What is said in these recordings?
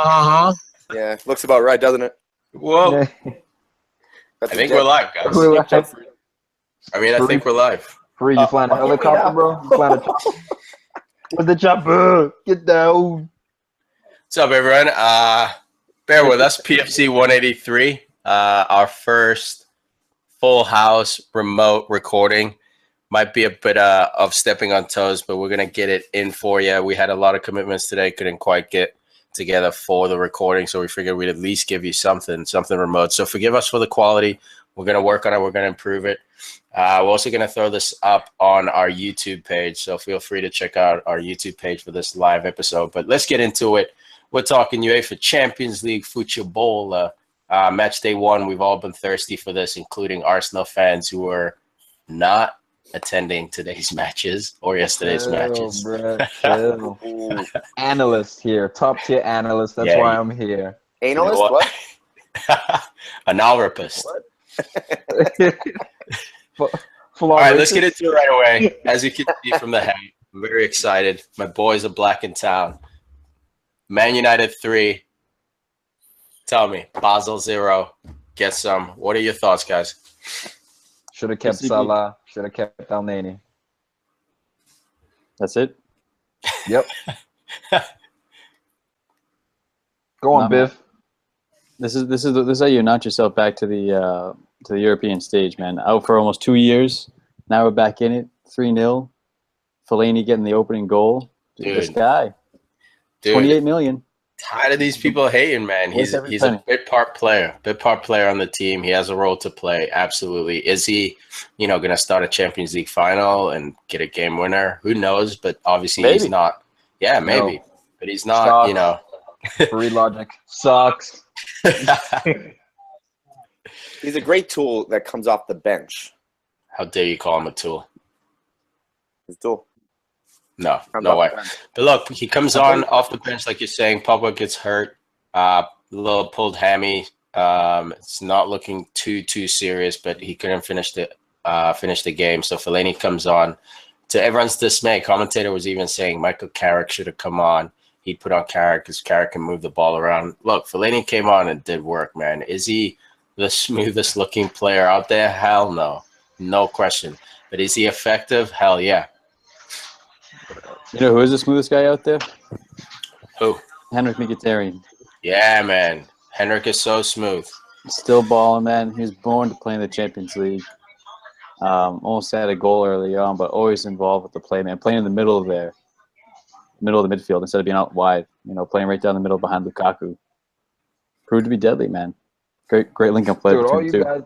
Uh-huh. Yeah, looks about right, doesn't it? Whoa. Yeah. I think we're live, guys. We're live. I think we're live. Farid, you flying a helicopter, bro? You flying a chopper? Where's the chopper? Get down. What's up, everyone? Bear with us. PFC 183. Our first full house remote recording. Might be a bit of stepping on toes, but we're going to get it in for you. We had a lot of commitments today. Couldn't quite get together for the recording, so we figured we'd at least give you something remote. So forgive us for the quality. We're going to work on it. We're going to improve it. We're also going to throw this up on our YouTube page, so feel free to check out our YouTube page for this live episode. But let's get into it. We're talking UEFA Champions League football. Match day one. We've all been thirsty for this, including Arsenal fans who were not attending today's matches or yesterday's matches. Chill. Analyst here, top tier analyst. That's why I'm here. Analyst? You know what? Analrapist. All right, let's get into it right away. As you can see from the head, I'm very excited. My boys are black in town. Man United 3. Tell me, Basel 0. Get some. What are your thoughts, guys? Should have kept Salah. Should have kept Al-Nani. That's it? Yep. Go on, Biff. This is how you notch yourself back to the European stage, man. Out for almost 2 years. Now we're back in it. 3-0. Fellaini getting the opening goal. Dude, this guy. 28 million. Tired of these people hating, man. He's a bit part player on the team. He has a role to play. Absolutely. Is he, going to start a Champions League final and get a game winner? Who knows? But obviously he's not. Yeah, maybe. No. But he's not, Free logic. Sucks. He's a great tool that comes off the bench. How dare you call him a tool? He's a tool. No way. But look, he comes on off the bench, like you're saying. Pogba gets hurt, little pulled hammy. It's not looking too serious, but he couldn't finish the game. So Fellaini comes on. To everyone's dismay, commentator was even saying Michael Carrick should have come on. He put on Carrick because Carrick can move the ball around. Look, Fellaini came on and did work, man. Is he the smoothest looking player out there? Hell no. No question. But is he effective? Hell yeah. You know who is the smoothest guy out there? Who? Henrik Mkhitaryan. Yeah, man. Henrik is so smooth. Still balling, man. He was born to play in the Champions League. Almost had a goal early on, but always involved with the play, man. Playing in the middle of the midfield instead of being out wide. Playing right down the middle behind Lukaku. Proved to be deadly, man. Great link-up play between the two. Guys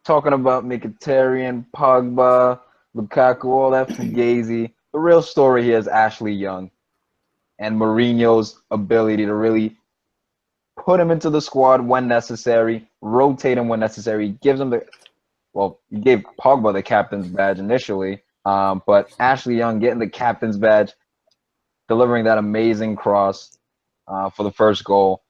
talking about Mkhitaryan, Pogba, Lukaku, all that fugazi. The real story here is Ashley Young and Mourinho's ability to really put him into the squad when necessary, rotate him when necessary. He gives him he gave Pogba the captain's badge initially, but Ashley Young getting the captain's badge, delivering that amazing cross for the first goal.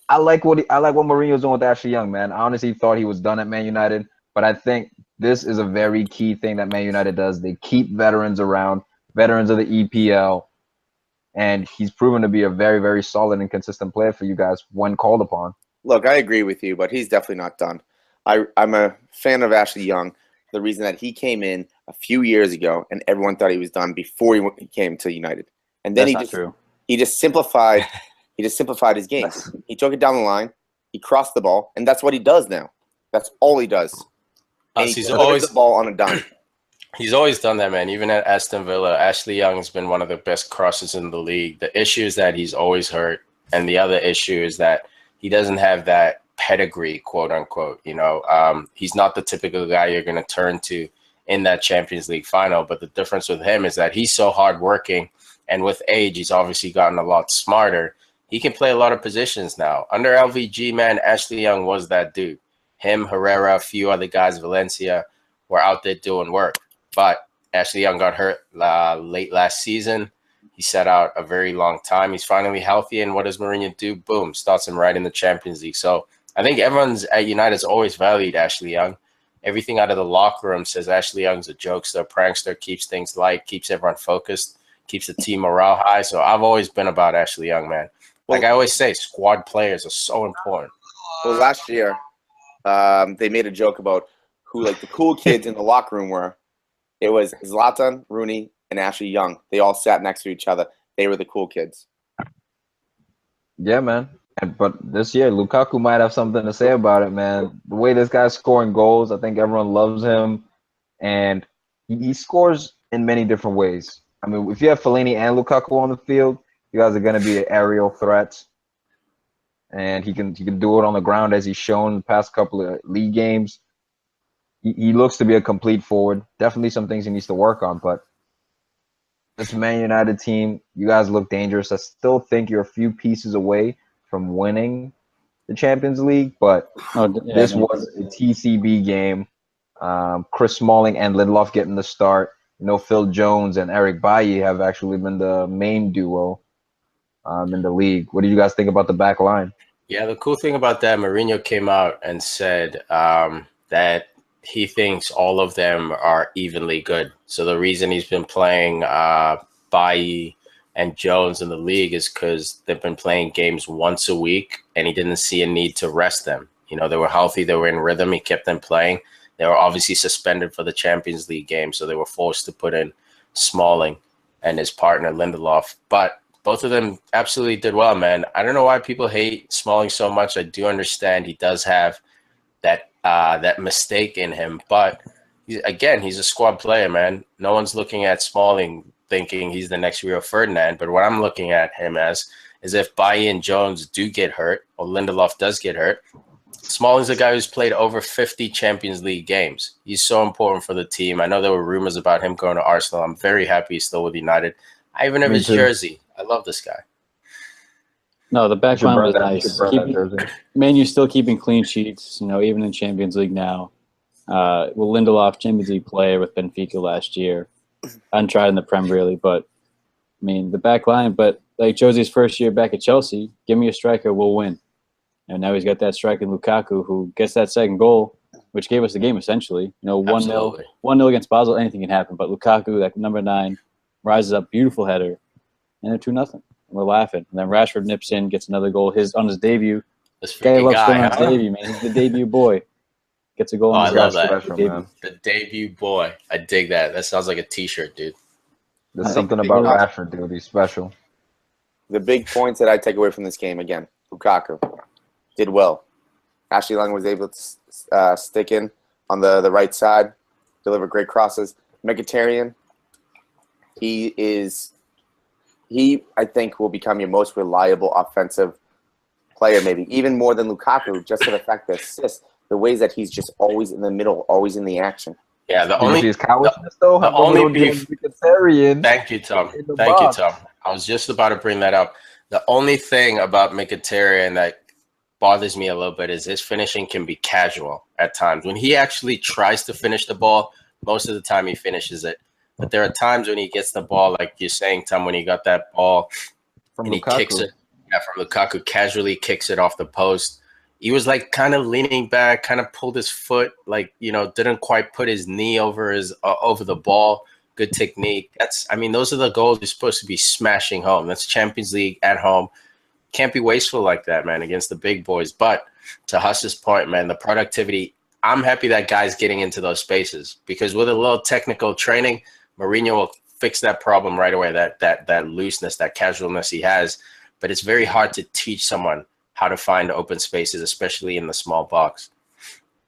I like what Mourinho's doing with Ashley Young, man. I honestly thought he was done at Man United, but I think this is a very key thing that Man United does. They keep veterans around, veterans of the EPL, and he's proven to be a very, very solid and consistent player for you guys when called upon. Look, I agree with you, but he's definitely not done. I'm a fan of Ashley Young for the reason that he came in a few years ago and everyone thought he was done before he came to United. And then he just simplified his game. He took it down the line, he crossed the ball, and that's what he does now. That's all he does. He's always the ball on a dime. He's always done that, man. Even at Aston Villa, Ashley Young has been one of the best crossers in the league. The issue is that he's always hurt, and the other issue is that he doesn't have that pedigree, quote unquote. He's not the typical guy you're going to turn to in that Champions League final. But the difference with him is that he's so hardworking, and with age, he's obviously gotten a lot smarter. He can play a lot of positions now. Under LVG, man, Ashley Young was that dude. Him, Herrera, a few other guys, Valencia, were out there doing work. But Ashley Young got hurt late last season. He sat out a very long time. He's finally healthy, and what does Mourinho do? Boom, starts him right in the Champions League. So I think everyone's at United's always valued Ashley Young. Everything out of the locker room says Ashley Young's a jokester, prankster, keeps things light, keeps everyone focused, keeps the team morale high. So I've always been about Ashley Young, man. Like I always say, squad players are so important. Well, last year, they made a joke about who like the cool kids in the locker room were. It was Zlatan, Rooney, and Ashley Young. They all sat next to each other. They were the cool kids. Yeah, man. But this year, Lukaku might have something to say about it, man. The way this guy's scoring goals, I think everyone loves him, and he scores in many different ways. I mean, if you have Fellaini and Lukaku on the field, you guys are going to be aerial threats, and he can do it on the ground as he's shown the past couple of league games. He looks to be a complete forward. Definitely some things he needs to work on, but this Man United team, you guys look dangerous. I still think you're a few pieces away from winning the Champions League, but this was a TCB game. Chris Smalling and Lindelof getting the start. Phil Jones and Eric Bailly have actually been the main duo in the league. What do you guys think about the back line? Yeah, the cool thing about that, Mourinho came out and said that he thinks all of them are evenly good. So the reason he's been playing Bailly and Jones in the league is because they've been playing games once a week, and he didn't see a need to rest them. They were healthy, they were in rhythm, he kept them playing. They were obviously suspended for the Champions League game, so they were forced to put in Smalling and his partner Lindelof. But both of them absolutely did well, man. I don't know why people hate Smalling so much. I do understand he does have that mistake in him, but he's a squad player, man. No one's looking at Smalling thinking he's the next Rio Ferdinand, but what I'm looking at him as is if Bailly and Jones do get hurt, or Lindelof does get hurt, Smalling's a guy who's played over 50 Champions League games. He's so important for the team. I know there were rumors about him going to Arsenal. I'm very happy he's still with United. I even have his jersey. I love this guy. No, the back line was nice. Man, you're still keeping clean sheets, even in Champions League now. Lindelof, Champions League player with Benfica last year. Untried in the Prem, really, but, the back line. But, like Josie's first year back at Chelsea, give me a striker, we'll win. And now he's got that striker in Lukaku who gets that second goal, which gave us the game, essentially. 1-0 against Basel, anything can happen. But Lukaku, that number 9, rises up, beautiful header, and they're 2-0. We're laughing. And then Rashford nips in, gets another goal on his debut. This guy loves scoring on his debut, man. He's the debut boy. Gets a goal on his I love that. The debut boy. I dig that. That sounds like a T-shirt, dude. There's something about Rashford, dude. He's special. The big points that I take away from this game, again, Lukaku did well. Ashley Young was able to stick in on the right side, deliver great crosses. Mkhitaryan, he, I think, will become your most reliable offensive player, maybe even more than Lukaku, just for the fact that assists, the ways that he's just always in the middle, always in the action. Yeah, the only beef. Thank you, Tom. Thank you, Tom. I was just about to bring that up. The only thing about Mkhitaryan that bothers me a little bit is his finishing can be casual at times. When he actually tries to finish the ball, most of the time he finishes it. But there are times when he gets the ball, like you're saying, Tom, when he got that ball from and Lukaku. He kicks it. Yeah, from Lukaku, casually kicks it off the post. He was like kind of leaning back, kind of pulled his foot, like, didn't quite put his knee over the ball. Good technique. Those are the goals you're supposed to be smashing home. That's Champions League at home. Can't be wasteful like that, man, against the big boys. But to Huss's point, man, the productivity, I'm happy that guy's getting into those spaces because with a little technical training, Mourinho will fix that problem right away, that looseness, that casualness he has. But it's very hard to teach someone how to find open spaces, especially in the small box.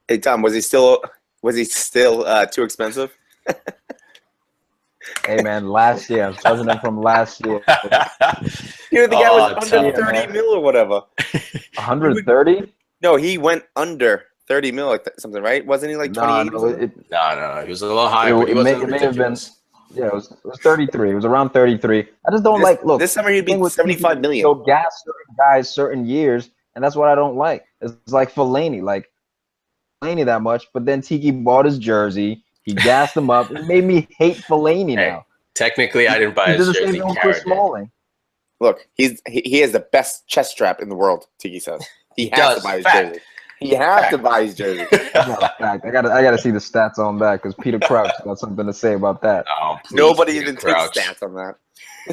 Hey, Tom, was he still too expensive? Hey, man, last year. I was judging him from last year. The guy was under 30 mil or whatever. 130? No, he went under 30 mil, like something, right? Wasn't he like 28? No. He was a little higher. It may have been. Yeah, it was 33. It was around 33. I just don't look. This summer he'd be 75 million. So gas certain guys certain years, and that's what I don't like. It's like Fellaini, that much, but then Tiki bought his jersey. He gassed him up. It made me hate Fellaini now. Technically, I didn't buy his jersey. Chris Smalling. Look, he has the best chest strap in the world, Tiki says. He has to buy his jersey. He has to buy his jersey. I gotta see the stats on that because Peter Crouch got something to say about that. Nobody even takes stats on that.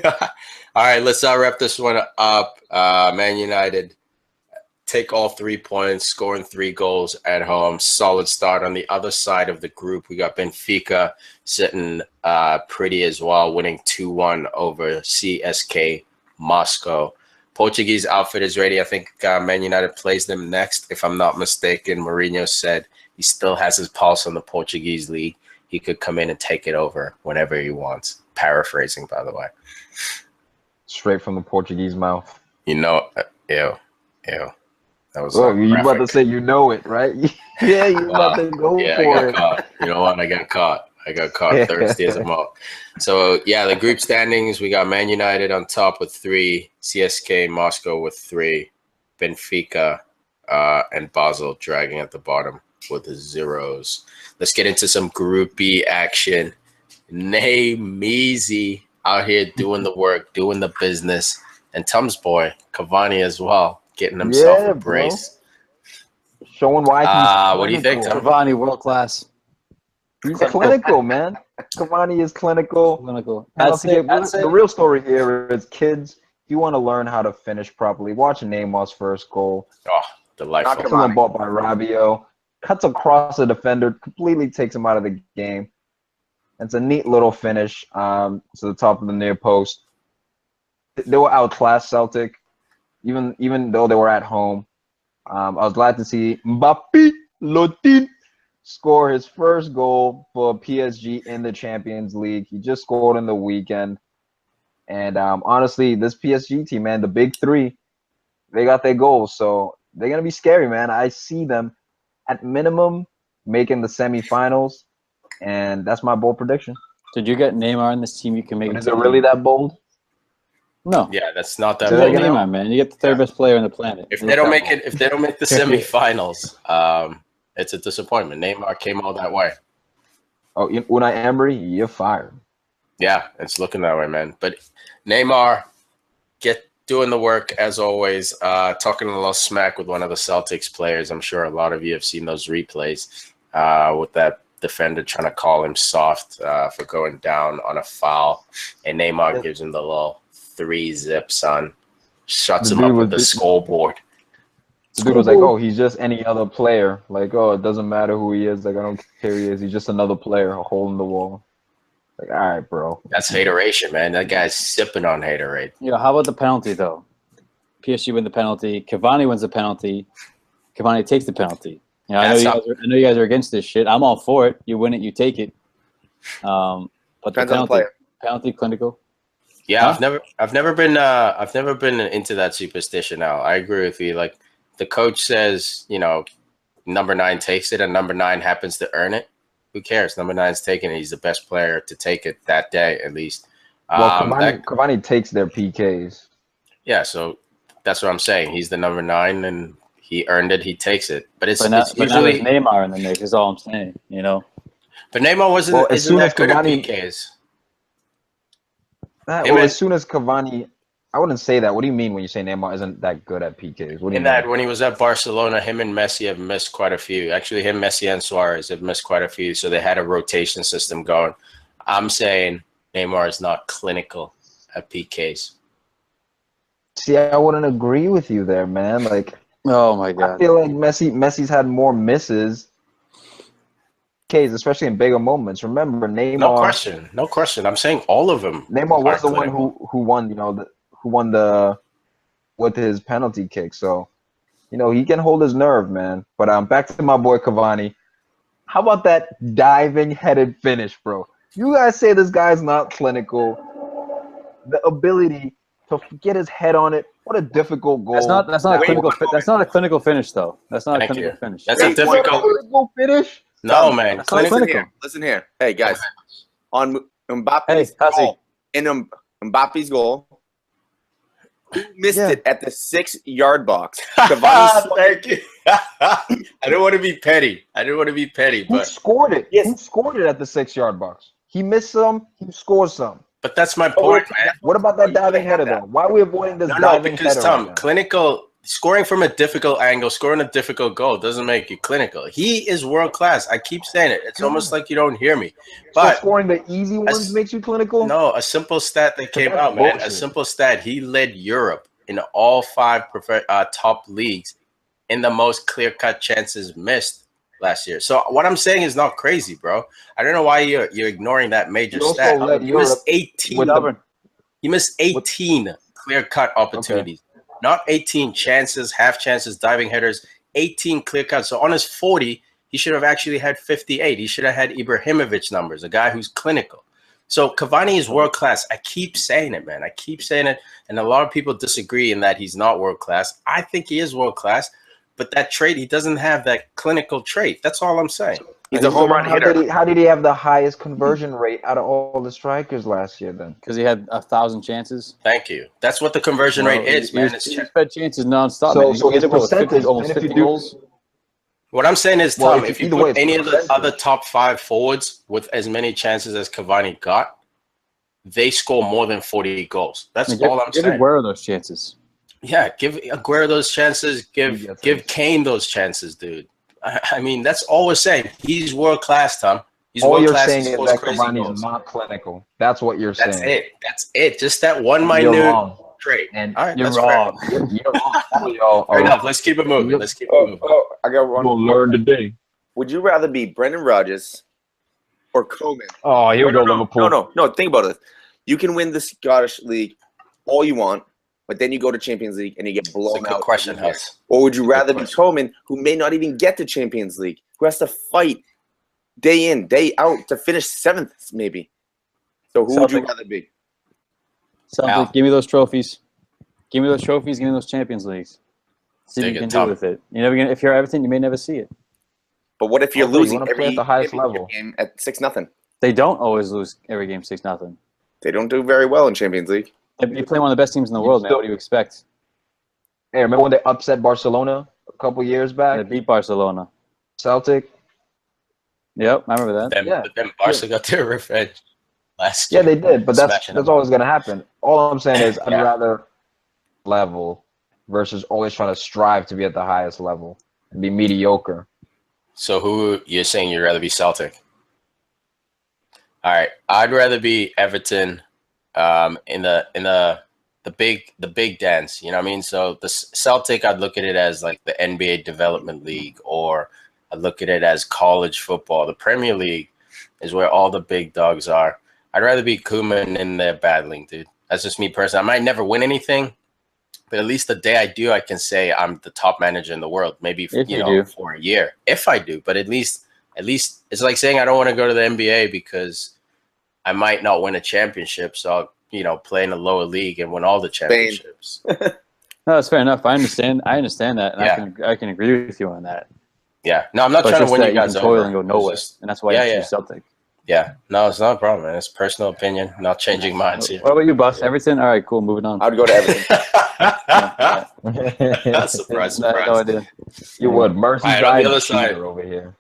All right, let's wrap this one up. Man United take all 3 points, scoring 3 goals at home. Solid start. On the other side of the group, we got Benfica sitting pretty as well, winning 2-1 over CSK Moscow. Portuguese outfit is ready. I think Man United plays them next, if I'm not mistaken. Mourinho said he still has his pulse on the Portuguese league. He could come in and take it over whenever he wants. Paraphrasing, by the way. Straight from the Portuguese mouth. Ew. That was you about to say you know it, right? Yeah, you about to go for it. Caught. You know what? I got caught. Thirsty as a mop. So, the group standings, we got Man United on top with 3, CSK Moscow with 3, Benfica and Basel dragging at the bottom with the 0s. Let's get into some Group B action. Measy out here doing the work, doing the business. And Tom's boy, Cavani as well, getting himself a brace. Bro. Showing why he's what do you think, Tom? Cavani, world class. He's clinical, man. Cavani is clinical. The real story here is, kids, if you want to learn how to finish properly, watch Neymar's first goal. Oh, delightful. Someone bought by Rabiot. Cuts across the defender, completely takes him out of the game. It's a neat little finish to the top of the near post. They were outclassed Celtic, even though they were at home. I was glad to see Mbappé Lotin score his first goal for PSG in the Champions League. He just scored in the weekend. And honestly, this PSG team, man, the big 3, they got their goals. So they're going to be scary, man. I see them at minimum making the semifinals. And that's my bold prediction. Did you get Neymar in this team? You can make it. Is it really that bold? No. Yeah, that's not that bold. bold. Neymar, man. You get the third best player on the planet. If they don't make the semifinals, it's a disappointment. Neymar came all that way. Oh, Unai Emery, you're fired. Yeah, it's looking that way, man. But Neymar, doing the work as always. Talking a little smack with one of the Celtics players. I'm sure a lot of you have seen those replays with that defender trying to call him soft for going down on a foul, and Neymar gives him the little 3-zip, son. Shuts him up with the scoreboard. The dude was like, "Oh, he's just any other player. Like, oh, it doesn't matter who he is. Like, I don't care who he is. He's just another player, a hole in the wall." Like, all right, bro. That's hateration, man. That guy's sipping on haterade. How about the penalty though? PSG win the penalty. Cavani wins the penalty. Cavani takes the penalty. I know you guys are against this shit. I'm all for it. You win it, you take it. But depends on the player. Penalty clinical. Yeah, huh? I've never been into that superstition. Now I agree with you. Like the coach says, number 9 takes it, and number 9 happens to earn it. Who cares? Number 9's taking it. He's the best player to take it that day, at least. Well, Cavani takes their PKs. Yeah, so that's what I'm saying. He's the number 9, and he earned it. He takes it. But it's usually Neymar in the mix. Is all I'm saying. But Neymar wasn't as soon as Cavani PKs. As soon as Cavani, I wouldn't say that. What do you mean when you say Neymar isn't that good at PKs? What do you mean? When he was at Barcelona, him and Messi have missed quite a few. Actually, him, Messi, and Suarez have missed quite a few. So they had a rotation system going. I'm saying Neymar is not clinical at PKs. See, I wouldn't agree with you there, man. Like, oh my God, I feel like Messi's had more misses. PKs, especially in bigger moments. Remember, Neymar. No question. I'm saying all of them. Neymar was the one who won. Who won with his penalty kick. So, he can hold his nerve, man. But back to my boy Cavani. How about that diving headed finish, bro? You guys say this guy's not clinical. The ability to get his head on it. What a difficult goal. That's not a clinical. That's not a clinical finish, though. That's not a clinical finish. That's a difficult finish. No, man. Listen here. Hey, guys. On Mbappe's goal, in Mbappe's goal, who missed it at the 6-yard box? Thank you. I don't want to be petty. But who scored it? Yes. Who scored it at the 6-yard box? He missed some. He scored some. But that's my point, man. What about that diving header, though? Why are we avoiding this diving header? Because, Tom, clinical, scoring from a difficult angle, scoring a difficult goal doesn't make you clinical. He is world class. I keep saying it. It's almost like you don't hear me. But so scoring the easy ones makes you clinical? No, a simple stat that came out, man. A simple stat. He led Europe in all 5 top leagues in the most clear-cut chances missed last year. So what I'm saying is not crazy, bro. I don't know why you're ignoring that major stat. He missed 18. He missed 18 clear-cut opportunities. Not 18 chances, half chances, diving headers, 18 clear-cuts. So on his 40, he should have actually had 58. He should have had Ibrahimovic numbers, a guy who's clinical. So Cavani is world-class. I keep saying it, man. I keep saying it. And a lot of people disagree in that he's not world-class. I think he is world-class. But that trait, he doesn't have that clinical trait. That's all I'm saying. He's a home run hitter. How did he have the highest conversion rate out of all the strikers last year then? Because he had 1,000 chances. Thank you. That's what the conversion rate is, man. It's fed chances nonstop. So it's a percentage. Almost 50 goals. What I'm saying is, Tom, if you put any of the other top 5 forwards with as many chances as Cavani got, they score more than 40 goals. That's all I'm saying. Where are those chances? Yeah, give Aguero those chances. Give Kane those chances, dude. I mean, that's all we're saying. He's world class, Tom. He's all world you're class. saying is that Cavani is not clinical. That's what you're saying. That's it. That's it. Just that one minute trait. And you're wrong. You're wrong. Fair enough. Let's keep it moving. Let's keep it moving. I got one. We'll learn today. Would you rather be Brendan Rodgers or Coleman? Oh, here we go, Liverpool. No. Think about it. You can win the Scottish League all you want, but then you go to Champions League and you get blown out. That's a good question, Huss. Or would you rather be Coleman, who may not even get to Champions League, who has to fight day in, day out to finish 7th, maybe? So who would you rather be? Celtic, give me those trophies. Give me those trophies. Give me those Champions Leagues. See what you can do with it. You're never gonna. If you're Everton, you may never see it. But what if you're losing every at the highest level game at 6-0? They don't always lose every game 6-0. They don't do very well in Champions League. You play one of the best teams in the world, man. What do you expect? Hey, remember when they upset Barcelona a couple years back? They beat Barcelona. Celtic. Yep, I remember that. But then Barca got their revenge last year. Yeah, they did, but that's always going to happen. All I'm saying is I'd rather level versus always trying to strive to be at the highest level and be mediocre. So who you're saying you'd rather be Celtic? All right, I'd rather be Everton in the big dance. You know what I mean? So the Celtic, I'd look at it as like the NBA development league, or I'd look at it as college football. The Premier League is where all the big dogs are. I'd rather be Koeman in there battling, dude. That's just me personally. I might never win anything, but at least the day I do, I can say I'm the top manager in the world. Maybe for a year, if I do. But at least it's like saying I don't want to go to the NBA because I might not win a championship. So I'll play in a lower league and win all the championships. No, that's fair enough. I understand that, and I can agree with you on that. Yeah. No, I'm not trying to win you guys over. And go nowhere, and that's why I choose Celtic. Yeah. No, it's not a problem, man. It's personal opinion. I'm not changing minds here. What about you, Bus? Everton? All right, cool. Moving on. I'd go to Everton. Surprise. No idea. You would. Merseyside on the other side over here.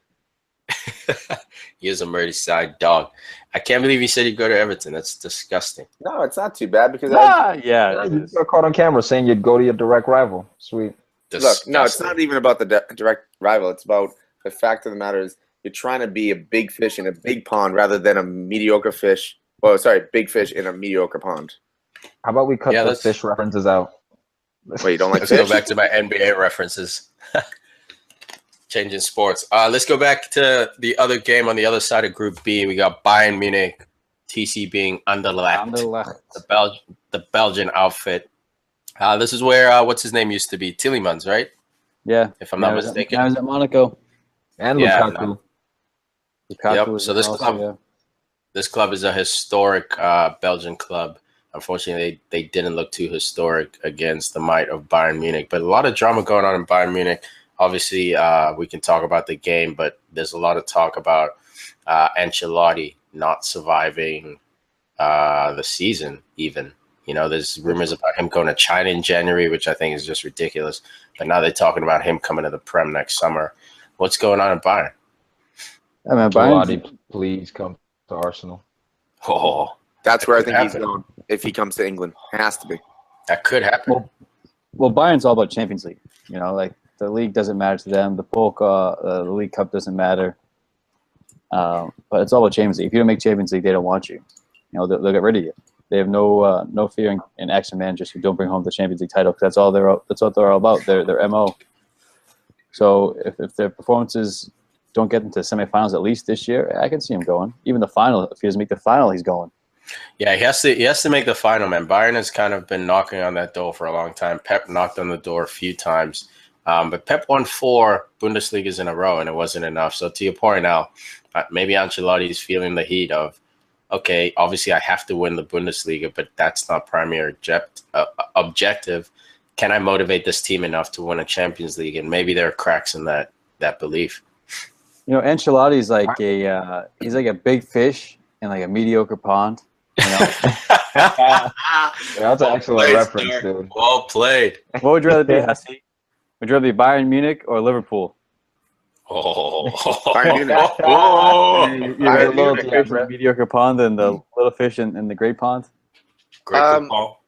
He is a Merseyside dog. I can't believe he said he'd go to Everton. That's disgusting. No, it's not too bad because you got caught on camera saying you'd go to your direct rival. Sweet. Look, no, it's not even about the direct rival. It's about the fact of the matter is you're trying to be a big fish in a big pond rather than a mediocre fish. Well, sorry, big fish in a mediocre pond. How about we cut the fish references out? Wait, you don't like Let's fish? go back to my NBA references. Changing sports. Let's go back to the other game on the other side of Group B. We got Bayern Munich, TC being Anderlecht. The Belgian outfit. This is where what's his name used to be, Tillemans, right? Yeah, if I'm not mistaken. Now he's at Monaco. And Lukaku. Yep. So this club is a historic Belgian club. Unfortunately, they didn't look too historic against the might of Bayern Munich. But a lot of drama going on in Bayern Munich. Obviously, we can talk about the game, but there's a lot of talk about Ancelotti not surviving the season even. There's rumors about him going to China in January, which I think is just ridiculous. But now they're talking about him coming to the Prem next summer. What's going on in Bayern? I mean, Bayern, please come to Arsenal. Oh, that's where I think he's going if he comes to England. It has to be. That could happen. Well, Bayern's all about Champions League. You know, like the league doesn't matter to them. The Polka, the League Cup doesn't matter. But it's all about Champions League. If you don't make Champions League, they don't want you. You know, they'll get rid of you. They have no fear in action managers who don't bring home the Champions League title, because that's what they're all about. Their MO. So if their performances don't get into semifinals at least this year, I can see him going. Even the final, if he doesn't make the final, he's going. Yeah, he has to make the final, man. Bayern has kind of been knocking on that door for a long time. Pep knocked on the door a few times. But Pep won 4 Bundesligas in a row, and it wasn't enough. So to your point now, maybe Ancelotti is feeling the heat of, okay, obviously I have to win the Bundesliga, but that's not primary objective. Can I motivate this team enough to win a Champions League? And maybe there are cracks in that belief. You know, Ancelotti's like he's like a big fish in like a mediocre pond. You know? Yeah, that's an excellent reference, dude. Well played. What would you rather be, Hussey? Would you rather be Bayern Munich or Liverpool? Oh, Bayern Munich. You're a little Munich. fish in the mediocre pond than the little fish in the great pond? Great football.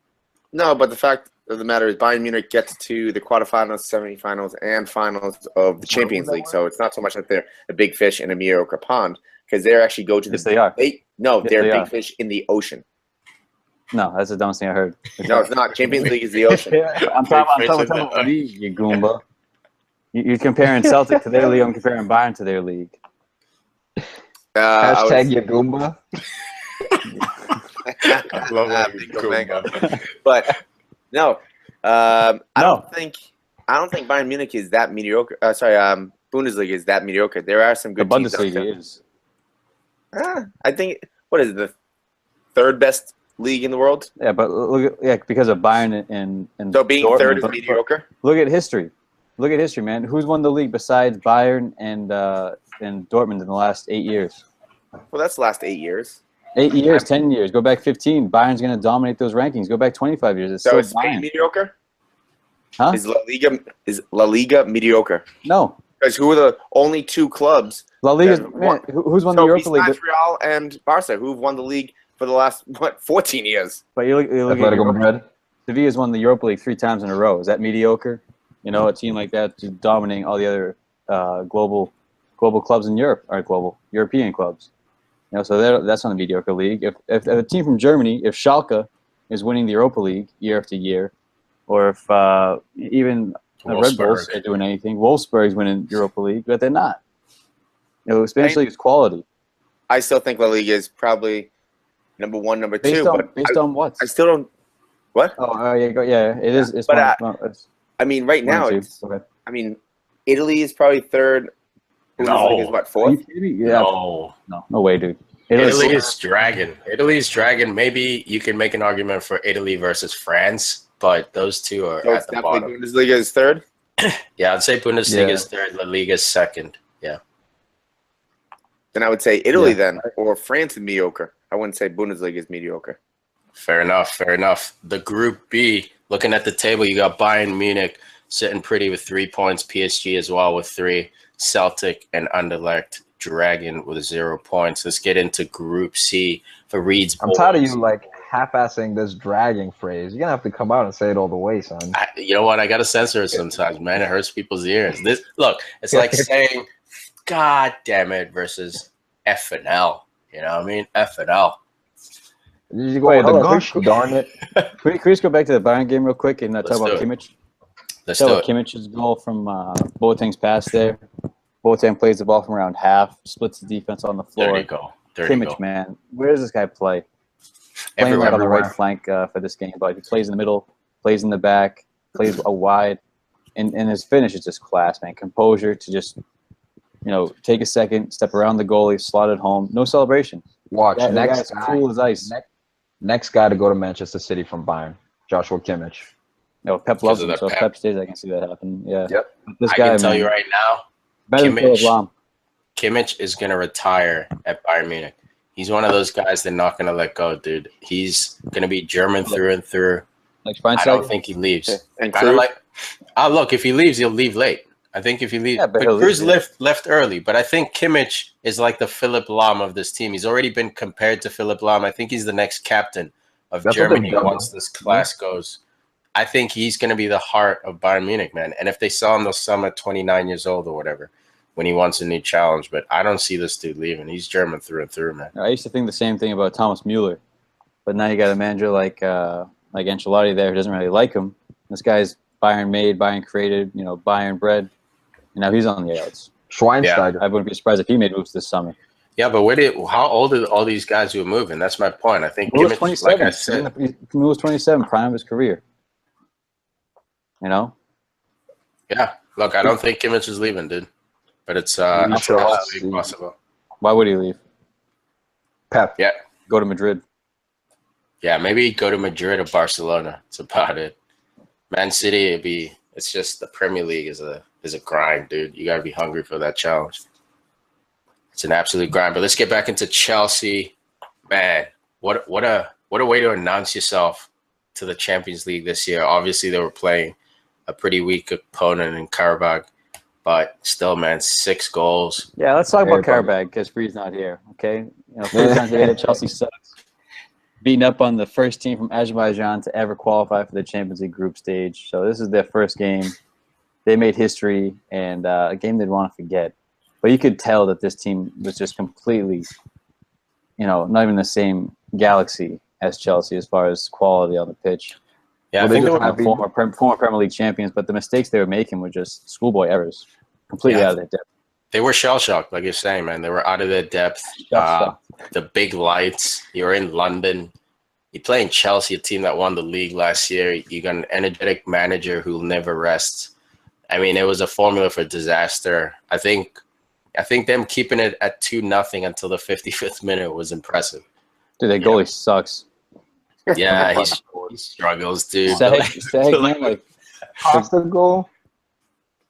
No, but the fact of the matter is Bayern Munich gets to the quarterfinals, semifinals, and finals of the Champions League. So it's not so much that they're a big fish in a mediocre pond, because they actually go to the. Yes, they are. They're a big fish in the ocean. No, that's the dumbest thing I heard. No, it's not. Champions League is the ocean. I'm talking about league, you Goomba. You're comparing Celtic to their league. I'm comparing Bayern to their league. Hashtag your Goomba. I love that. Goomba. But no, I don't think Bayern Munich is that mediocre. Bundesliga is that mediocre. There are some good teams. The Bundesliga is. I think, what is it, the 3rd best league in the world? Yeah, but look at because of Bayern and So being Dortmund, 3rd is mediocre? Look at history. Look at history, man. Who's won the league besides Bayern and Dortmund in the last 8 years? Well, that's the last 8 years. 8 years, 10 years. Go back 15. Bayern's going to dominate those rankings. Go back 25 years. It's So still is Spain Bayern. mediocre? Huh? Is La Liga mediocre? No. Because who are the only 2 clubs? La Liga. that Man, who's won the Europa League? Besides Real and Barca, who've won the league for the last 14 years? But you look at Atletico Europa. Madrid. Sevilla's won the Europa League 3 times in a row. Is that mediocre? You know, a team like that just dominating all the other global clubs in Europe, or global European clubs. You know, so that's on the mediocre league. If a team from Germany, if Schalke is winning the Europa League year after year, or if even the Red Bulls are doing anything, Wolfsburg's winning Europa League, but they're not. You know, Spanish league is quality. I still think La Liga is probably number 1, number 2. Based on what? I still don't. What? Oh, yeah, it is. It's But it's I mean, right now, okay. I mean, Italy is probably 3rd. Bundesliga is what, 4th? Yeah. No way, dude. Italy is dragging. Italy's dragging. Maybe you can make an argument for Italy versus France, but those two are So at the bottom. Bundesliga is 3rd? Yeah, I'd say Bundesliga is 3rd, La Liga is 2nd. Yeah. Then I would say Italy then, or France is mediocre. I wouldn't say Bundesliga is mediocre. Fair enough. Fair enough. The Group B, looking at the table, you got Bayern Munich sitting pretty with 3 points, PSG as well with 3, Celtic and Anderlecht dragging with 0 points. Let's get into Group C. Farid's I'm tired of you like half-assing this dragging phrase. You're gonna have to come out and say it all the way, son. You know what? I gotta censor it sometimes, man. It hurts people's ears. It's like saying "God damn it" versus F and L. You know what I mean? F and L. You go the gosh darn it. Can we just go back to the Bayern game real quick and talk about Kimmich? Let's do it. Kimmich's goal from Boateng's pass there. Boateng plays the ball from around half, splits the defense on the floor. There you go. Kimmich, man, where does this guy play? Playing right on the right flank for this game, but he plays in the middle, plays in the back, plays a wide, and his finish is just class, man. Composure to just, take a second, step around the goalie, slot it home, no celebration. Watch that next guy's cool as ice. Next guy to go to Manchester City from Bayern, Joshua Kimmich. No, Pep loves him, so if Pep stays, I can see that happen. Yeah. Yep. This I guy, can tell you right now, Kimmich is going to retire at Bayern Munich. He's one of those guys they're not going to let go, dude. He's going to be German through and through. I don't think he leaves. And look, if he leaves, he'll leave late. I think if he leaves, but Cruz left early. But I think Kimmich is like the Philipp Lahm of this team. He's already been compared to Philipp Lahm. I think he's the next captain of Germany once this class goes. I think he's going to be the heart of Bayern Munich, man. And if they saw him, they'll sell him at 29 years old or whatever when he wants a new challenge. But I don't see this dude leaving. He's German through and through, man. I used to think the same thing about Thomas Mueller, but now you got a manager like Ancelotti there who doesn't really like him. This guy's Bayern made, Bayern created, Bayern bred, and now he's on the outs. Schweinsteiger. I wouldn't be surprised if he made moves this summer. Yeah, but how old are all these guys who are moving? That's my point. I think Mueller's 27. Like I said, Mueller's 27, prime of his career. Yeah. Look, I don't think Kimmich is leaving, dude. But it's absolutely possible. Why would he leave? Pep. Yeah. Go to Madrid. Yeah, maybe go to Madrid or Barcelona. That's about it. Man City, it's just the Premier League is a grind, dude. You gotta be hungry for that challenge. It's an absolute grind. But let's get back into Chelsea. Man, what a way to announce yourself to the Champions League this year. Obviously, they were playing a pretty weak opponent in Karabakh, but still, man, 6 goals. Yeah, let's talk about Karabakh because Farid's not here. Okay, Farid's not here. Chelsea sucks. Beating up on the first team from Azerbaijan to ever qualify for the Champions League group stage. So this is their first game. They made history and a game they'd want to forget. But you could tell that this team was just completely, not even the same galaxy as Chelsea as far as quality on the pitch. Yeah, I think they were former Premier League champions, but the mistakes they were making were just schoolboy errors, completely out of their depth. They were shell-shocked, like you're saying, man. They were out of their depth. The big lights. You're in London. You're playing Chelsea, a team that won the league last year. You got an energetic manager who'll never rest. I mean, it was a formula for disaster. I think them keeping it at 2-0 until the 55th minute was impressive. Dude, their goalie sucks. Yeah, he struggles, dude. Costa goal.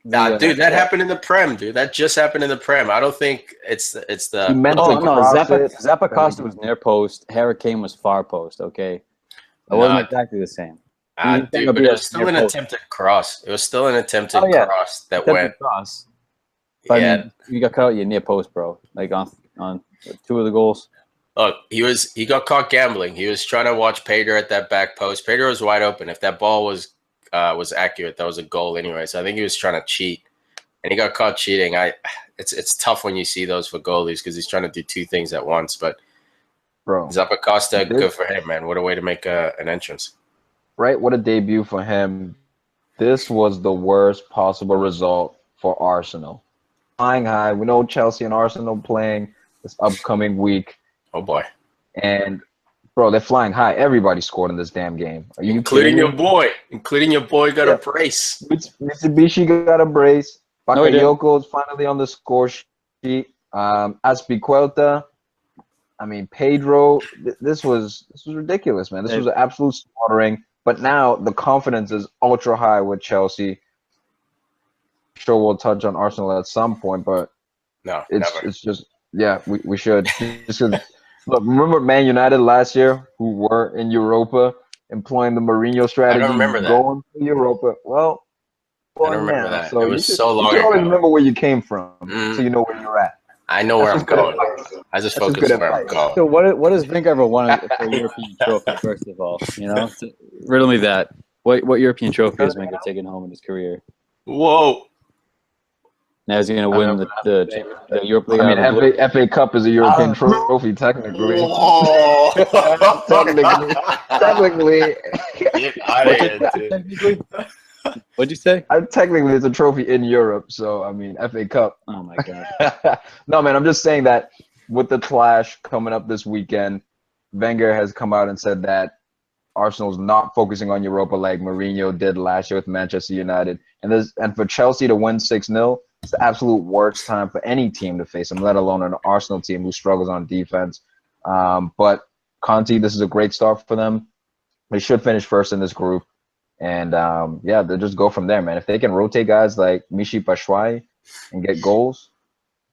Nah, dude, that happened in the Prem, dude. That just happened in the Prem. I don't think it's the. Zappa Costa was near post. Harry Kane was far post. Okay, it wasn't exactly the same. Dude, but it was still an attempted cross. It was still an attempted cross that went. Cross. But I mean, you got cut out your near post, bro. Like on 2 of the goals. Look, he got caught gambling. He was trying to watch Pedro at that back post. Pedro was wide open. If that ball was accurate, that was a goal anyway. So I think he was trying to cheat, and he got caught cheating. It's tough when you see those for goalies because he's trying to do 2 things at once. But Zappa Costa, good for him, man. What a way to make an entrance. Right, what a debut for him. This was the worst possible result for Arsenal. Flying high. We know Chelsea and Arsenal playing this upcoming week. Oh boy! And bro, they're flying high. Everybody scored in this damn game. Are you including your boy? Including your boy got a brace. Mitsubishi got a brace. Bakayoko's finally on the score sheet. Azpilicueta. I mean, Pedro. This was ridiculous, man. This was an absolute slaughtering. But now the confidence is ultra high with Chelsea. I'm sure we'll touch on Arsenal at some point, but it's just we should. Look, remember Man United last year, who were in Europa, employing the Mourinho strategy, I don't remember that. Going to Europa. Well, I don't remember that. So it was so long ago. You should always remember where you came from, so you know where you're at. I know where I'm going. I just focus on where I'm going. So what does Vink ever want for a European trophy? First of all, riddle me that. What European trophy has Vink taken home in his career? Whoa. Now he's going to win the Europe League. I mean, FA Cup is a European trophy, technically. Technically. Get out of here, dude. What'd you say? Technically, it's a trophy in Europe, so I mean, FA Cup. Oh my god. No, man, I'm just saying that with the clash coming up this weekend, Wenger has come out and said that Arsenal's not focusing on Europa like Mourinho did last year with Manchester United, and for Chelsea to win 6-0. It's the absolute worst time for any team to face them, let alone an Arsenal team who struggles on defense. But Conte, this is a great start for them. They should finish first in this group. And, they'll just go from there, man. If they can rotate guys like Michy Batshuayi and get goals,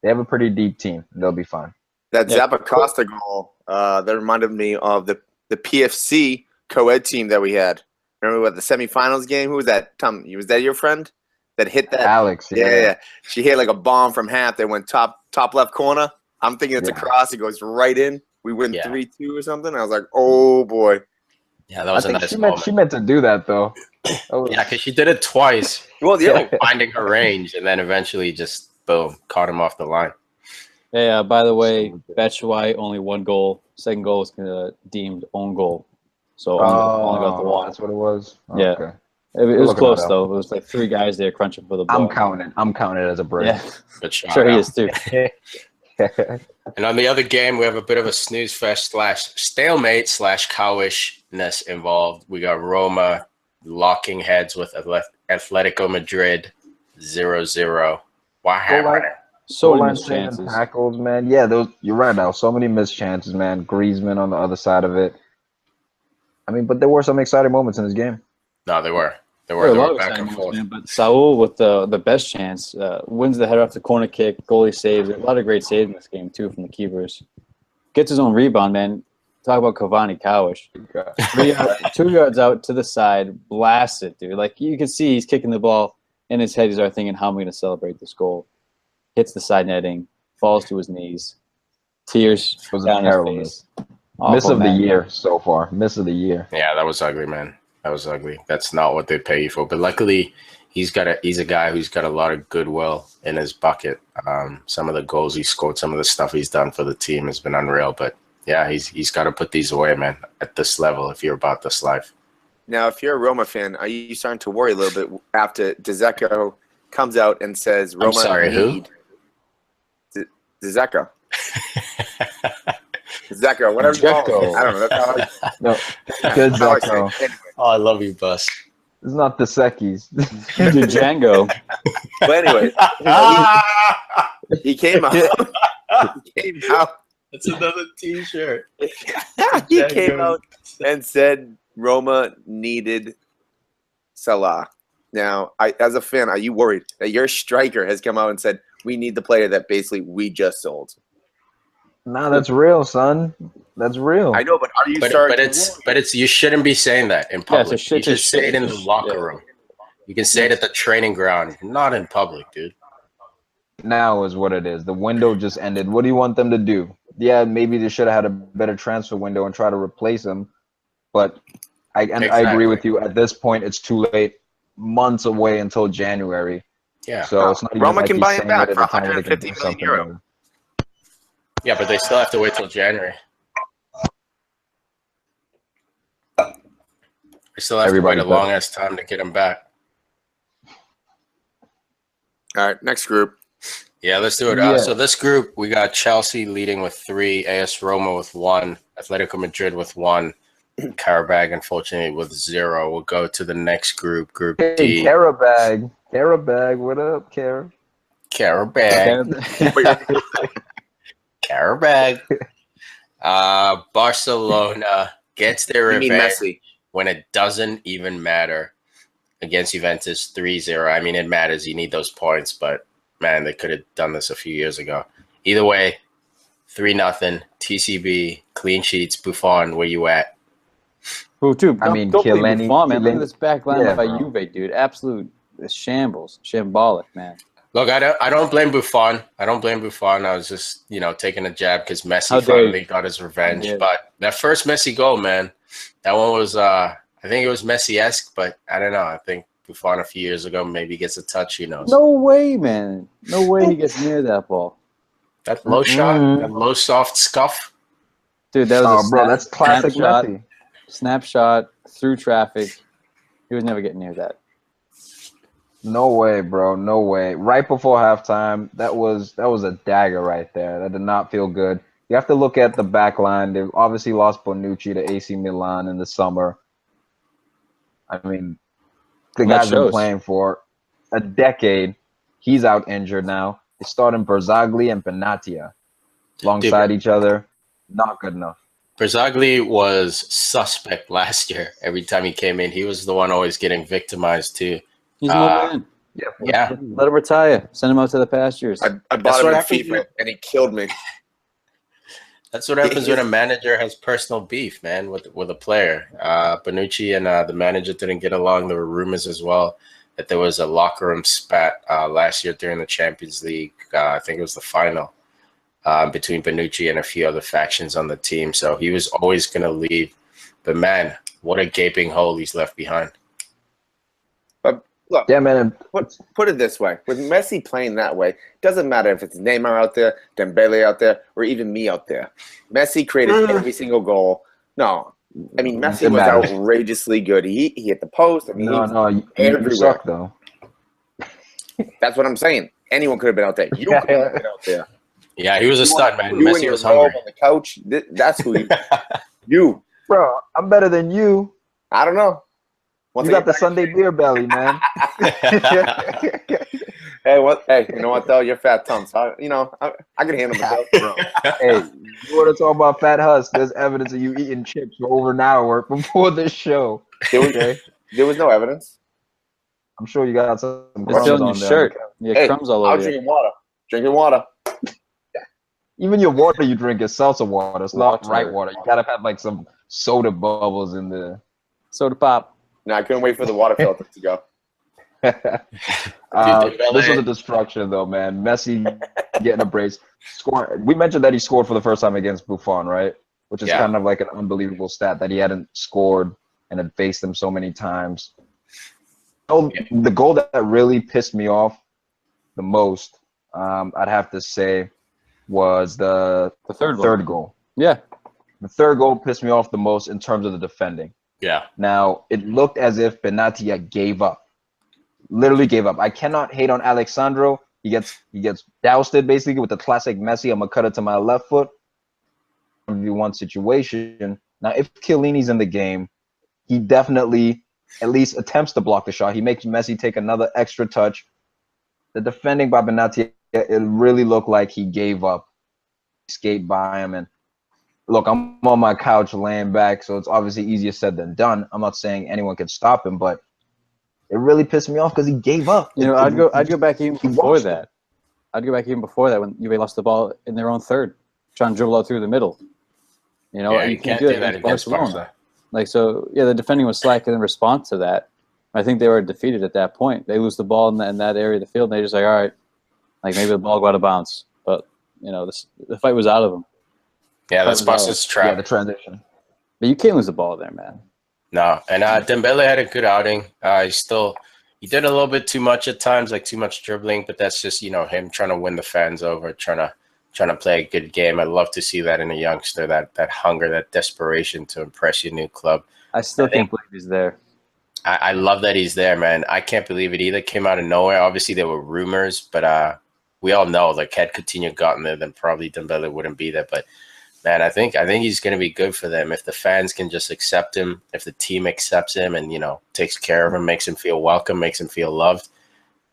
they have a pretty deep team. They'll be fine. That Zappa Costa goal, that reminded me of the PFC co-ed team that we had. Remember what the semifinals game? Who was that? Tom, was that your friend? That hit that Alex, yeah. She hit like a bomb from half that went top left corner. I'm thinking it's a cross. It goes right in. We win 3-2 or something. I was like, oh boy. Yeah, that was I a think nice she moment. meant to do that though. That was, Yeah, because she did it twice. Well, yeah. Finding her range, and then eventually just boom, caught him off the line. Hey, by the way, So good. Batshuayi only 1 goal. Second goal was deemed own goal, so only got the one. That's what it was. Yeah. Okay. It was looking close that up. though. It was like 3 guys there crunching for the ball. I'm counting it as a break. Yeah, But shout sure he out. is too. And on the other game, we have a bit of a snooze fest / stalemate / cowishness involved. We got Roma locking heads with Atletico Madrid 0-0. What happened? So Goal many line missed saving chances. tackles, man. Yeah, those. You're right. Now, so many missed chances, man. Griezmann on the other side of it. I mean, but there were some exciting moments in this game. No, they were. They There were a were lot of back exciting and moves, forth. man, but Saul with the best chance wins the header off the corner kick. Goalie saves. A lot of great saves in this game too from the keepers. Gets his own rebound, man. Talk about Cavani cowish. 2 yards out to the side, blast it, dude. Like you can see, he's kicking the ball in his head. He's already thinking, "How am I going to celebrate this goal?" Hits the side netting, falls to his knees, tears It was a down his terrible face. miss Awful, of the man. year so far. Miss of the year. Yeah, that was ugly, man. That was ugly. That's not what they pay you for. But luckily, he's a guy who's got a lot of goodwill in his bucket. Some of the goals he scored, some of the stuff he's done for the team has been unreal. But yeah, he's got to put these away, man. At this level, if you're about this life. Now, if you're a Roma fan, are you starting to worry a little bit after Dzeko comes out and says Roma need Dzeko? Dzeko, whatever you call it. I don't know. That's how No, I, good that's how I say Dzeko. it. Anyway, Oh, I love you, Bus. It's not the Sekis. Dude, Django. but anyway, he came out. He came out. That's another T-shirt. He came out and said Roma needed Salah. Now, as a fan, are you worried that your striker has come out and said we need the player that basically we just sold? Nah, that's real, son. That's real. I know, but are you But starting? it's you shouldn't be saying that in Yeah, it's a public. shit- You should it's a say it shit- in the locker room. You can say it at the training ground, not in public, dude. Now is what it is. The window just ended. What do you want them to do? Yeah, maybe they should have had a better transfer window and try to replace him. But I agree with you. At this point, it's too late. Months away until January. Yeah. So it's not even Roma like can he's buy him saying back it for at a time where they can 150 do million something euro. about it. Yeah, but they still have to wait till January. They still have to wait a long ass time to get him back. All right, next group. Yeah, let's do it. Yeah. So this group, we got Chelsea leading with 3, AS Roma with 1, Atletico Madrid with 1, Karabag, unfortunately, with 0. We'll go to the next group, Group Hey, D. Karabag, what up, Kara? Karabag. Karabag. Barcelona gets their You mean revenge Messi? when it doesn't even matter against Juventus 3-0. I mean, it matters. You need those points, but man, they could have done this a few years ago. Either way, 3-0, TCB, clean sheets. Buffon, where you at? Who too? I mean, don't believe Chiellini- Buffon, man. Look at Chiellini- this back line Yeah, by bro. Juve, dude. Absolute shambles, shambolic, man. Look, I don't blame Buffon. I was just, taking a jab because How Messi dare you. finally got his revenge. How dare you. But that first Messi goal, man, that one was, I think it was Messi-esque, but I don't know. I think Buffon a few years ago maybe gets a touch, who knows. No way, man. No way he gets near that ball. That low shot, that low soft scuff. Dude, that was That's classic snapshot, Messi. snapshot through traffic. He was never getting near that. No way, bro. No way. Right before halftime, that was a dagger right there. That did not feel good. You have to look at the back line. They've obviously lost Bonucci to AC Milan in the summer. I mean, the guy's been playing for a decade. He's out injured now. They starting Berzagli and Benatia alongside each other. Not good enough. Berzagli was suspect last year. Every time he came in, he was the one always getting victimized too. He's no man. Yeah. Let him retire. Send him out to the pastures. I bought him in FIFA, and he killed me. That's what happens when a manager has personal beef, man, with a player. Bonucci and the manager didn't get along. There were rumors as well that there was a locker room spat last year during the Champions League. I think it was the final between Bonucci and a few other factions on the team. So he was always going to leave But man, what a gaping hole he's left behind. But look, Yeah, man. put it this way: with Messi playing that way, doesn't matter if it's Neymar out there, Dembele out there, or even me out there. Messi created every single goal. No, I mean Messi was outrageously good. He hit the post. I mean, you suck though. That's what I'm saying. Anyone could have been out there. You could have been out there. Yeah, he was a stud, man. You Messi was hungry. on the couch. That's who you. Bro, I'm better than you. I don't know. You got the Sunday beer belly, man. Hey, you know what though? You're fat Tom. So I can handle myself, bro. Hey, you want to talk about Fat Huss? There's evidence of you eating chips for over an hour before this show. There was no evidence. I'm sure you got some. It's still in your shirt. Yeah, crumbs all over. I was drinking water. Drinking water. Even your water you drink is salsa water. It's not right water. You gotta have like some soda bubbles in there. Soda pop. No, I couldn't wait for the water filter to go. This was a destruction, though, man. Messi getting a brace. We mentioned that he scored for the first time against Buffon, right? Which is kind of like an unbelievable stat that he hadn't scored and had faced him so many times. Oh, the goal that really pissed me off the most, I'd have to say, was the third goal. Yeah. The third goal pissed me off the most in terms of the defending. Yeah. Now, it looked as if Benatia gave up. Literally gave up. I cannot hate on Alexandro. He gets doused basically with the classic Messi. I'm going to cut it to my left foot. 1v1 situation. Now, if Chiellini's in the game, he definitely at least attempts to block the shot. He makes Messi take another extra touch. The defending by Benatia, it really looked like he gave up. Skate by him. And look, I'm on my couch laying back, so it's obviously easier said than done. I'm not saying anyone can stop him, but it really pissed me off because he gave up. I'd go back even before that. I'd go back even before that when Juve lost the ball in their own third, trying to dribble out through the middle. You can't do that against Barcelona. The defending was slack in response to that. I think they were defeated at that point. They lose the ball in that area of the field, and they're just like, all right, like maybe the ball go out of bounds. But, the fight was out of them. Yeah, that's Barca's trap. Yeah, the transition. But you can't lose the ball there, man. No, and Dembele had a good outing. He did a little bit too much at times, like too much dribbling, but that's just, him trying to win the fans over, trying to play a good game. I'd love to see that in a youngster, that hunger, that desperation to impress your new club. I still can't believe he's there. I love that he's there, man. I can't believe it either. Came out of nowhere. Obviously, there were rumors, but we all know, like, had Coutinho gotten there, then probably Dembele wouldn't be there. But, man, I think he's going to be good for them. If the fans can just accept him, if the team accepts him and, takes care of him, makes him feel welcome, makes him feel loved,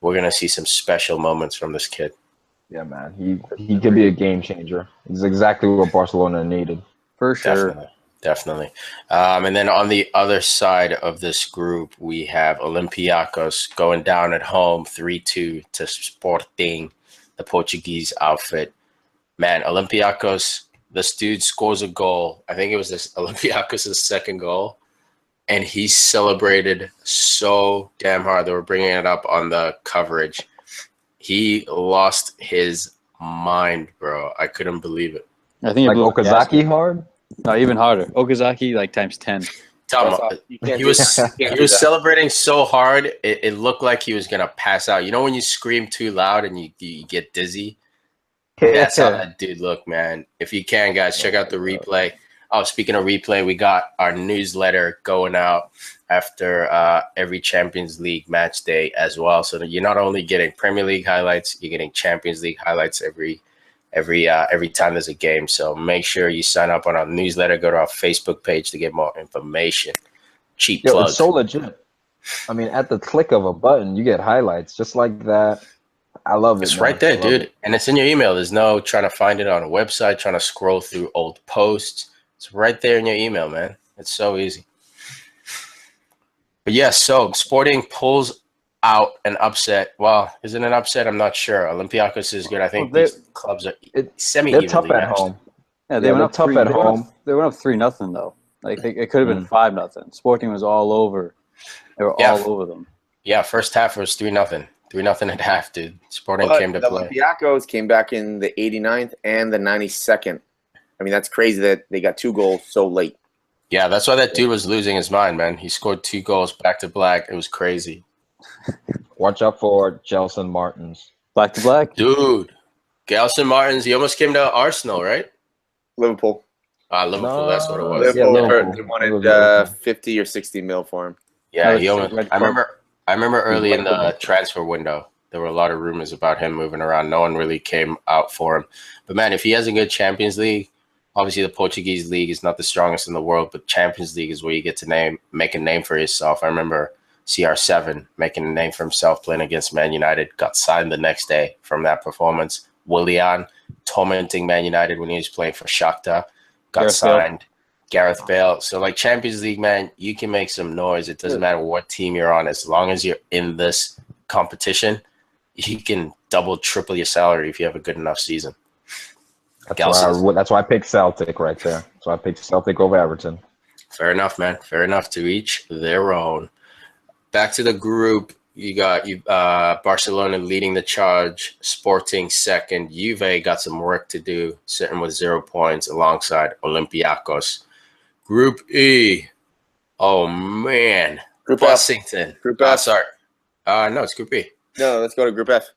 we're going to see some special moments from this kid. Yeah, man. He could be a game changer. He's exactly what Barcelona needed. For sure. Definitely. And then on the other side of this group, we have Olympiacos going down at home 3-2 to Sporting, the Portuguese outfit. Man, Olympiacos, this dude scores a goal. I think it was this Olympiacos' second goal. And he celebrated so damn hard. They were bringing it up on the coverage. He lost his mind, bro. I couldn't believe it. I think like Okazaki hard? No, even harder. Okazaki like times 10. He was celebrating so hard, it looked like he was gonna pass out. You know when you scream too loud and you get dizzy? That's how that dude looked, man. If you can, guys, check out the replay. Oh, speaking of replay, we got our newsletter going out after every Champions League match day as well. So that you're not only getting Premier League highlights, you're getting Champions League highlights every time there's a game. So make sure you sign up on our newsletter. Go to our Facebook page to get more information. Cheap plug. It's so legit. I mean, at the click of a button, you get highlights just like that. I love it. It's right there, dude. And it's in your email. There's no trying to find it on a website, trying to scroll through old posts. It's right there in your email, man. It's so easy. But yes, so Sporting pulls out an upset. Well, is it an upset? I'm not sure. Olympiacos is good. I think these clubs are semi-evenly tough at matched. home. Yeah, they went up tough at home. They went up 3-0 though. Like it could have been 5-0. Sporting was all over. They were all over them. Yeah, first half was 3-0. 3-0 at half, dude. Sporting came to play. Olympiacos came back in the 89th and the 92nd. I mean, that's crazy that they got 2 goals so late. Yeah, that's why that dude was losing his mind, man. He scored 2 goals back to back. It was crazy. Watch out for Gelson Martins. Black to black. Dude, Gelson Martins, he almost came to Arsenal, right? Liverpool. Liverpool, that's what it was. Liverpool, Yeah, Liverpool. they It wanted was Liverpool. 50 or 60 mil for him. Yeah, he That was almost. Red I Club. remember early in the Liverpool. transfer window, there were a lot of rumors about him moving around. No one really came out for him. But man, if he has a good Champions League, obviously the Portuguese league is not the strongest in the world, but Champions League is where you get to make a name for yourself. I remember CR7 making a name for himself playing against Man United, got signed the next day from that performance. Willian tormenting Man United when he was playing for Shakhtar, got signed. Gareth Bale. So like Champions League, man, you can make some noise. It doesn't matter what team you're on. As long as you're in this competition, you can double, triple your salary if you have a good enough season. That's why I picked Celtic right there. So I picked Celtic over Everton. Fair enough, man. Fair enough. To each their own. Back to the group. You got Barcelona leading the charge, Sporting second. Juve got some work to do, sitting with 0 points alongside Olympiacos. Group E. Oh, man. Group F. Bussington. Group F. Sorry. No, it's Group E. No, let's go to Group F.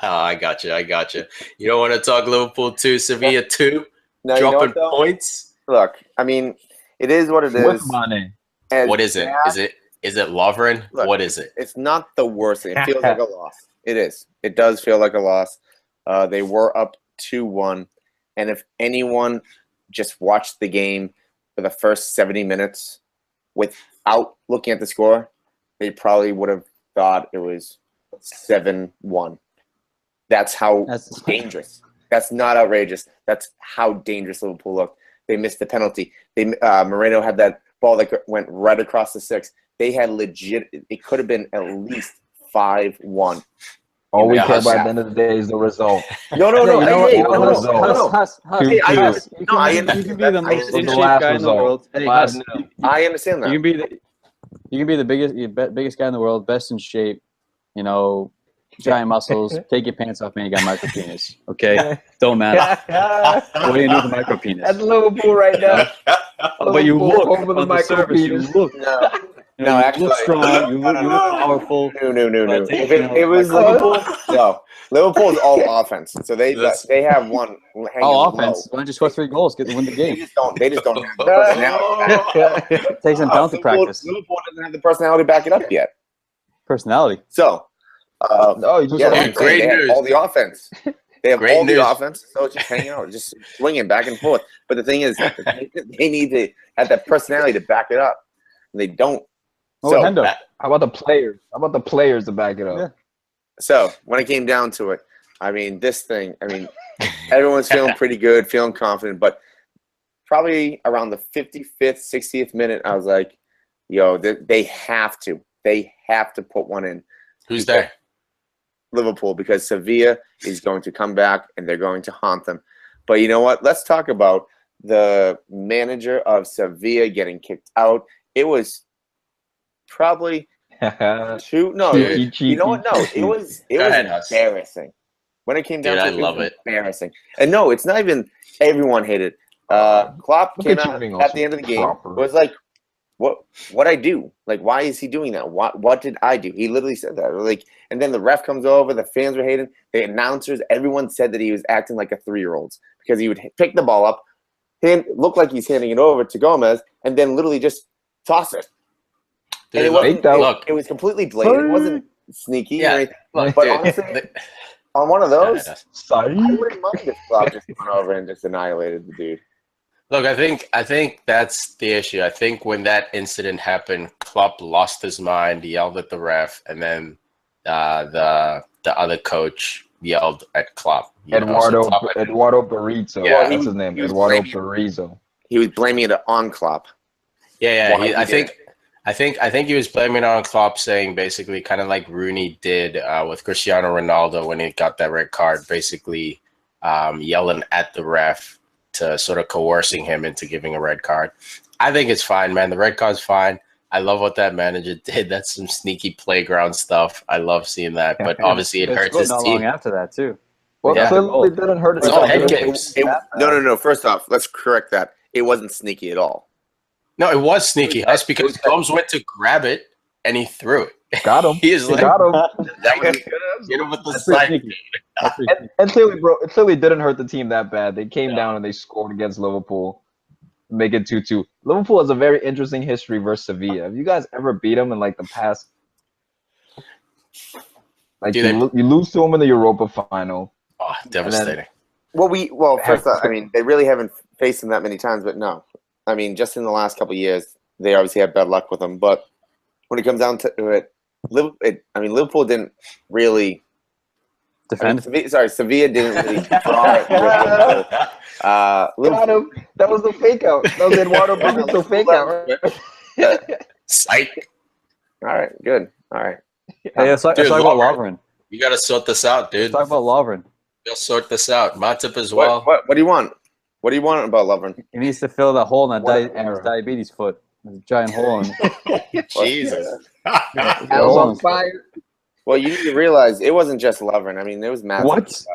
I got you. You don't want to talk Liverpool 2, Sevilla 2? No, dropping points? Look, I mean, it is what it is. With money. What is it? Is it Lovren? Look, what is it? It's not the worst thing. It feels like a loss. It is. It does feel like a loss. They were up 2-1. And if anyone just watched the game for the first 70 minutes without looking at the score, they probably would have thought it was 7-1. That's how dangerous. That's not outrageous. That's how dangerous Liverpool looked. They missed the penalty. Moreno had that ball that went right across the 6. They had legit. It could have been at least 5-1. All we care about at the end of the day is the result. No. You can be the That's most the in shape last guy in the result. world. Hey, 5-0. I understand that. You can be the biggest guy in the world, best in shape, giant muscles. Take your pants off, man. You got micro penis. Okay, don't matter. What do you do with the micro penis? That's Liverpool right now. But you look over the on the surface. You micro-penis. look. No, actually, you look strong. You look powerful. No. But If it was Liverpool, no. Liverpool is all offense, so they have one hanging All low. offense. Why don't you score 3 goals? Win the They game. just don't have the personality. Take some penalty practice. Liverpool doesn't have the personality to back it up yet. Personality. So, No, you just great they news. have all the offense. They have Great all news. the offense, so it's just hanging out, just swinging back and forth. But the thing is, they need to have that personality to back it up. And they don't. Oh, So, Hendo. How about the players? How about the players to back it up? Yeah. So when it came down to it, everyone's feeling pretty good, feeling confident, but probably around the 55th, 60th minute, I was like, yo, they have to put one in. Who's there? Liverpool, because Sevilla is going to come back and they're going to haunt them. But you know what? Let's talk about the manager of Sevilla getting kicked out. It was probably two. No, you know what? No, it was embarrassing. When it came down to it, love it was it. embarrassing. And no, it's not even everyone hated. Klopp Look came at you out being at also the end of the game. proper. Was like, what I do? Like, why is he doing that? What did I do? He literally said that. Like, and then the ref comes over. The fans were hating. The announcers, everyone said that he was acting like a 3-year-old because he would pick the ball up, look like he's handing it over to Gomez, and then literally just toss it. Dude, And look, it was completely blatant. It wasn't sneaky or anything. look, But dude, honestly, on one of those, Sorry. I wouldn't mind if Klopp just went over and just annihilated the dude. Look, I think that's the issue. I think when that incident happened, Klopp lost his mind, yelled at the ref, and then the other coach yelled at Klopp. Eduardo Berizzo. Yeah, That's his name. he was Eduardo blaming- Berizzo. He was blaming it on Klopp. Yeah. Why he did I think he was blaming it on Klopp, saying basically kind of like Rooney did with Cristiano Ronaldo when he got that red card, basically yelling at the ref to sort of coercing him into giving a red card. I think it's fine, man. The red card's fine. I love what that manager did. That's some sneaky playground stuff. I love seeing that, but obviously it hurts his Not team. long after that too. Well, Yeah. clearly it didn't hurt It's all head his games. No. First off, let's correct that. it wasn't sneaky at all. No, it was sneaky. That's because Gomes went to grab it and he threw it. Got him. He is like, Got him. get him with the side. And clearly, bro, it clearly didn't hurt the team that bad. They came down and they scored against Liverpool, make it 2-2. Liverpool has a very interesting history versus Sevilla. Have you guys ever beat them in like the past? Like you lose to them in the Europa final. Oh, devastating. First off, I mean, they really haven't faced them that many times, but no. I mean, just in the last couple of years, they obviously had bad luck with them. But when it comes down to it, Liverpool didn't really defend. Sevilla didn't really draw it. Got him. That was the fake out. That was Eduardo Benito fake out. Right? Psych. All right, good. All right. Hey, let's talk about Lovren. You got to sort this out, dude. Let's talk about Lovren. They'll sort this out. Matip as well. What do you want? What do you want about Lovren? He needs to fill that hole in his diabetes foot. There's a giant hole in it. Jesus. I was on fire. Well, you need to realize it wasn't just Lovren. I mean, there was Matip. What?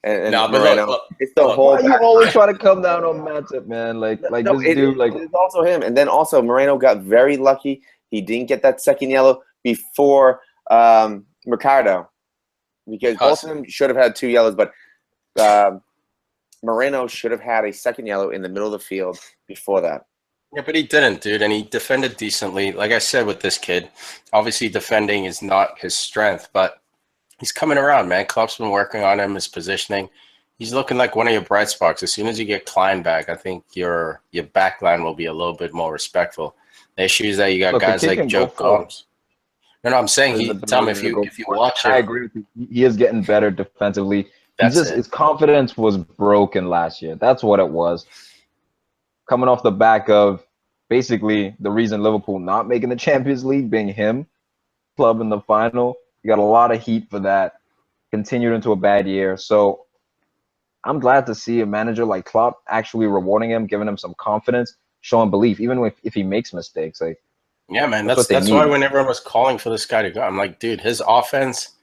And No, but Moreno. It's the whole. Why you always try to come down on Matip, man? Like this dude. Like it's also him. And then also Moreno got very lucky. He didn't get that second yellow before Ricardo, because both of them should have had 2 yellows, but Moreno should have had a second yellow in the middle of the field before that. Yeah, but he didn't, dude, and he defended decently. Like I said with this kid, obviously defending is not his strength, but he's coming around, man. Klopp's been working on him, his positioning. He's looking like one of your bright spots. As soon as you get Klein back, I think your back line will be a little bit more respectful. The issue is that you got guys like Joe Gomes. No, I'm saying Tom, if you watch it. I agree with you. He is getting better defensively. His confidence was broken last year. That's what it was. Coming off the back of basically the reason Liverpool not making the Champions League being him, club in the final. You got a lot of heat for that. Continued into a bad year. So I'm glad to see a manager like Klopp actually rewarding him, giving him some confidence, showing belief, even if he makes mistakes. Like, yeah, man, that's why when everyone was calling for this guy to go, I'm like, dude, his offense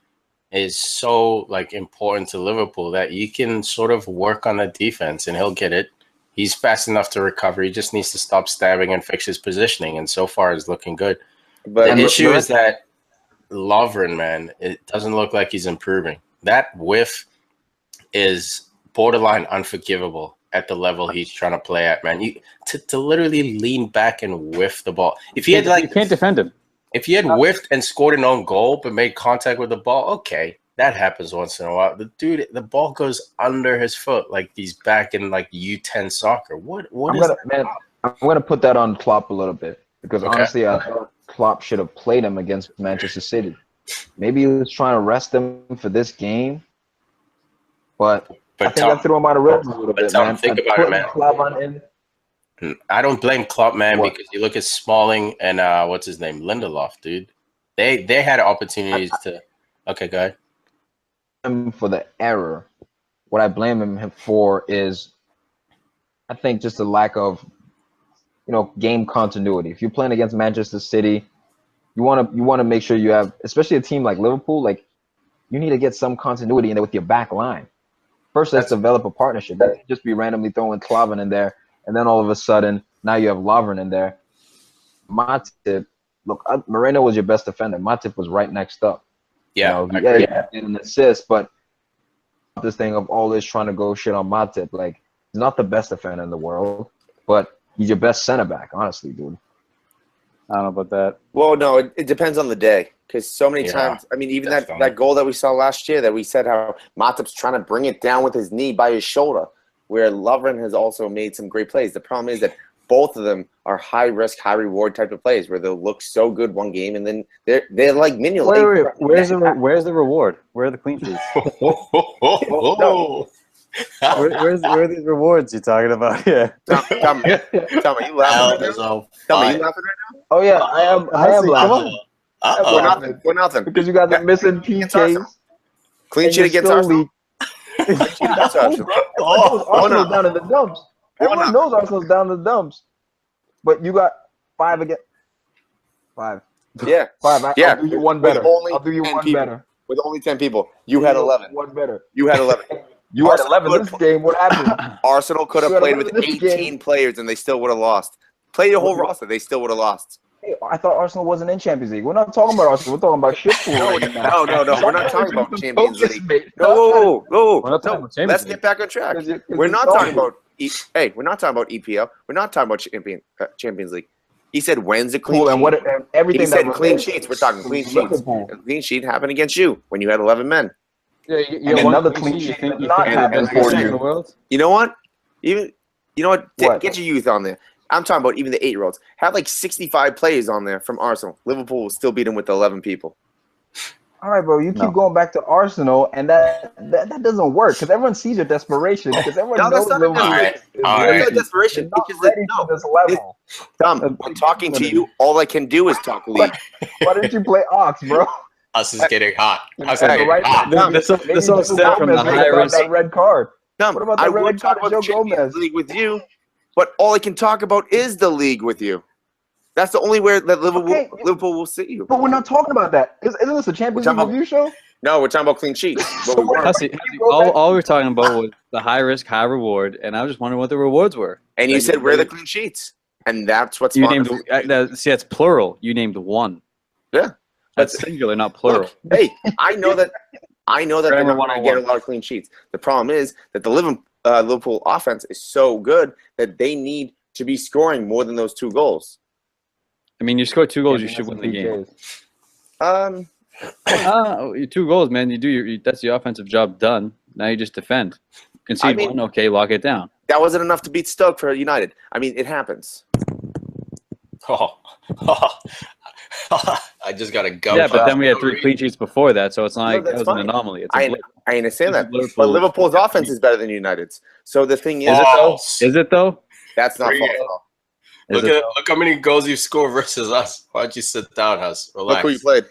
is so like important to Liverpool that you can sort of work on the defense and he'll get it. He's fast enough to recover. He just needs to stop stabbing and fix his positioning, and so far is looking good. But the issue is that Lovren, man, it doesn't look like he's improving. That whiff is borderline unforgivable at the level he's trying to play at, man. To literally lean back and whiff the ball. If he had you can't defend him. If he had whiffed and scored an own goal but made contact with the ball, okay, that happens once in a while. The ball goes under his foot like he's back in like U10 soccer. I'm gonna put that on Klopp a little bit because honestly, I thought Klopp should have played him against Manchester City. Maybe he was trying to rest him for this game, but I think I threw him out of ropes a little bit, man. Think about it, man. I don't blame Klopp, man, because you look at Smalling and what's his name, Lindelof, dude. They had opportunities to. Okay, go ahead. For the error, what I blame him for is, I think, just a lack of, game continuity. If you're playing against Manchester City, you want to make sure you have, especially a team like Liverpool, like you need to get some continuity in there with your back line. First, let's develop a partnership. You can't just be randomly throwing Klavan in there, and then all of a sudden now you have Lovren in there. Matip, look, Moreno was your best defender. Matip was right next up. Yeah, he had an assist, but this thing of always trying to go shit on Matip, like he's not the best defender in the world, but he's your best center back, honestly, dude. I don't know about that. Well, no, it depends on the day, because so many times, I mean, even that goal that we saw last year that we said how Matip's trying to bring it down with his knee by his shoulder, where Lovren has also made some great plays. The problem is that both of them are high risk, high reward type of plays where they'll look so good one game and then they're like minimal. Where's the reward? Where are the clean sheets? Where are these rewards you're talking about? Yeah. Tell me, are you laughing right now? Tell me, you laughing right now? Oh yeah, I am laughing. We're nothing. Because you guys are missing PKs. Clean sheet against Arsenal. Arsenal's down in the dumps. Everyone knows Arsenal's down in the dumps. But you got 5 again. 5. Yeah. 5. I'll do you one better. I'll do you one better. With only 10 people. You had 11. One better. You had 11. You had Arsenal 11 this game. What happened? Arsenal could have You had played with 11 this 18 game. players and they still would have lost. Play the whole roster, they still would have lost. Hey, I thought Arsenal wasn't in Champions League. We're not talking about Arsenal. We're talking about shit pool right now. No. We're not talking about Champions Focus, League. mate. No. We're not talking about Champions Let's League. get back on track. 'Cause We're you're not talking. talking about. We're not talking about EPL. We're not talking about Champions League. He said, "When's the clean Cool, sheet?" and and everything He said that clean relates sheets. We're talking to clean sheets. Liverpool. A clean sheet happened against you when you had 11 men. Yeah, And another clean sheet you did think not you're the happen best for team in you. the world? You know what? You know what? What? Get your youth on there. I'm talking about even the 8-year-olds. Have like 65 players on there from Arsenal. Liverpool will still beat them with 11 people. All right, bro. You keep going back to Arsenal, and that doesn't work because everyone sees your desperation. Because everyone No, knows that's not Liverpool desperation. is All ready. right. Desperation. They're not ready for this level. Tom, I'm talking to you. All I can do is talk league. Why didn't you play Ox, bro? Us is getting hot. Us is Hey, getting right hot. now. This all Maybe stemmed from the Gomez high got risk. that red card. Tom, What about I the would red talk card about to Joe Champions Gomez? League with you, but all I can talk about is the league with you. That's the only way that Liverpool will see you. But we're not talking about that. Isn't this a Champions League review show? No, we're talking about clean sheets. But we weren't. Hussey, all we were talking about was the high risk, high reward, and I was just wondering what the rewards were. And you said we're the clean sheets, and that's what's You fun. named see that's plural. You named one. Yeah, That's singular, not plural. Look, hey, I know that they're Grammar not going to get a lot of clean sheets. The problem is that the Liverpool offense is so good that they need to be scoring more than those 2 goals. I mean, you score 2 goals, you should win the game. Your 2 goals, man. You do that's the offensive job done. Now you just defend. Concede one, okay, lock it down. That wasn't enough to beat Stoke for United. I mean, it happens. I just got to go. Yeah, but then we had 3 clean sheets before that, so it's not like that's that was fine. an anomaly. It's I understand that. But Liverpool's offense is better than United's. So the thing is, Is it though? that's not false at all. Look how many goals you score versus us. Why don't you sit down, Huss? Relax. Look who you played.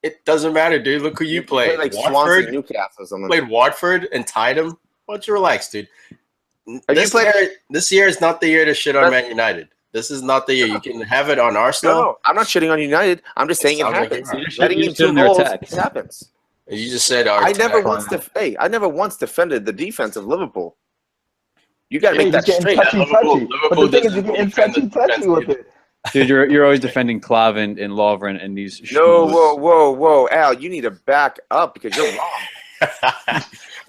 It doesn't matter, dude. Look who you played. Like Watford. Swansea, Newcastle or something. Played Watford and tied them. Why don't you relax, dude? This year is not the year to shit on Man United. This is not the year. You can have it on Arsenal. No, I'm not shitting on United. I'm just saying it happens. Letting in 2 goals, it happens. You just said I never once defended the defense of Liverpool. You got to make that straight. Touchy. But the thing is, you're getting touchy with it. Dude, you're always defending Klavan and Lovren and these. No, whoa, Al, you need to back up because you're wrong.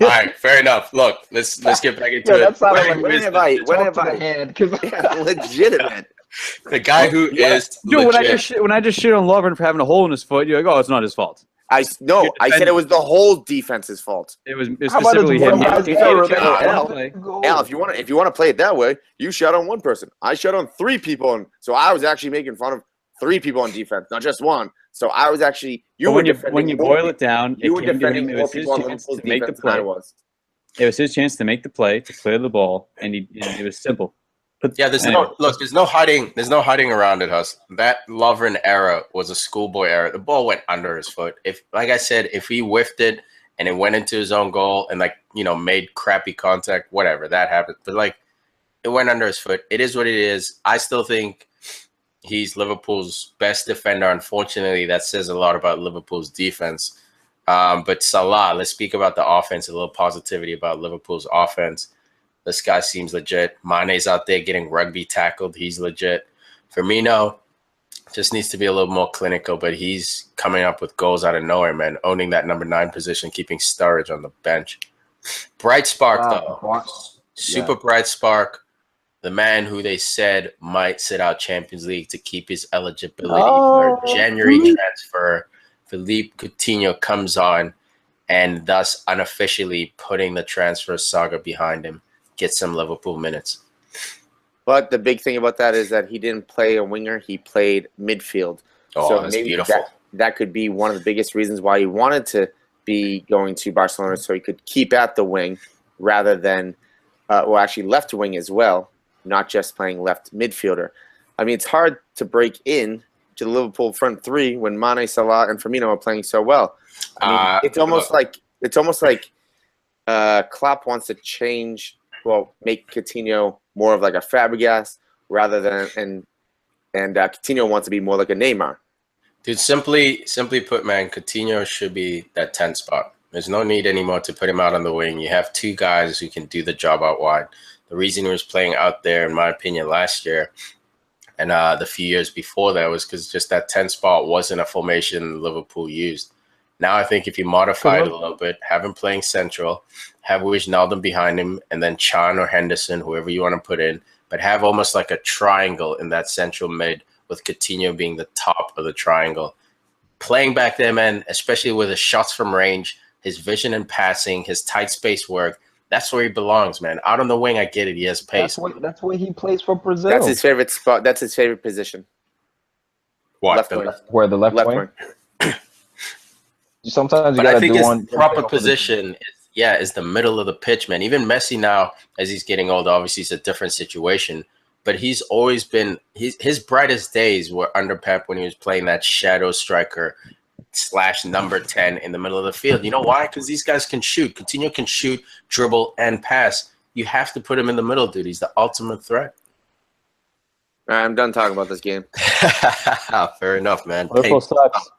All right, fair enough. Look, let's get back into it. That's when have I legitimate? The guy who is Dude, legit. when I just shit on Lovren for having a hole in his foot, you're like, oh, it's not his fault. I said it was the whole defense's fault. It was specifically him. Al, if you want to play it that way, you shot on 1 person. I shot on 3 people, and so I was actually making fun of 3 people on defense, not just 1. So I was actually when you boil it down, you were defending it more was his people on chance Liverpool's to make the defense than I play. was. It was his chance to make the play, to clear the ball, and it was simple. There's no hiding around it, Huss. That Lovren era was a schoolboy era. The ball went under his foot. Like I said, if he whiffed it and it went into his own goal and made crappy contact, whatever, that happened. But it went under his foot. It is what it is. I still think he's Liverpool's best defender. Unfortunately, that says a lot about Liverpool's defense. But Salah, let's speak about the offense, a little positivity about Liverpool's offense. This guy seems legit. Mane's out there getting rugby tackled. He's legit. Firmino just needs to be a little more clinical, but he's coming up with goals out of nowhere, man. Owning that number 9 position, keeping Sturridge on the bench. Bright spark, though. Super bright spark. The man who they said might sit out Champions League to keep his eligibility for a January transfer. Philippe Coutinho comes on and thus unofficially putting the transfer saga behind him. Get some Liverpool minutes. But the big thing about that is that he didn't play a winger. He played midfield. So that's maybe beautiful. That could be one of the biggest reasons why he wanted to be going to Barcelona, so he could keep at the wing rather than, actually left wing as well, not just playing left midfielder. I mean, it's hard to break in to the Liverpool front 3 when Mane, Salah, and Firmino are playing so well. I mean, it's almost like Klopp wants to change. Well, make Coutinho more of like a Fabregas rather than, and Coutinho wants to be more like a Neymar. Dude, simply put, man, Coutinho should be that 10 spot. There's no need anymore to put him out on the wing. You have two guys who can do the job out wide. The reason he was playing out there, in my opinion, last year and the few years before that was because just that 10 spot wasn't a formation Liverpool used. Now I think if you modify it a little bit, have him playing central, have Wijnaldum behind him, and then Chan or Henderson, whoever you want to put in, but have almost like a triangle in that central mid with Coutinho being the top of the triangle. Playing back there, man, especially with his shots from range, his vision and passing, his tight space work, that's where he belongs, man. Out on the wing, I get it. He has pace. That's where he plays for Brazil. That's his favorite spot. That's his favorite position. What? Left wing. Where the left wing? Sometimes you got to do one. His proper position is the middle of the pitch, man. Even Messi now, as he's getting older, obviously it's a different situation. But he's always been his brightest days were under Pep when he was playing that shadow striker / number 10 in the middle of the field. You know why? Because these guys can shoot. Coutinho can shoot, dribble, and pass. You have to put him in the middle, dude. He's the ultimate threat. All right, I'm done talking about this game. Fair enough, man. Liverpool sucks.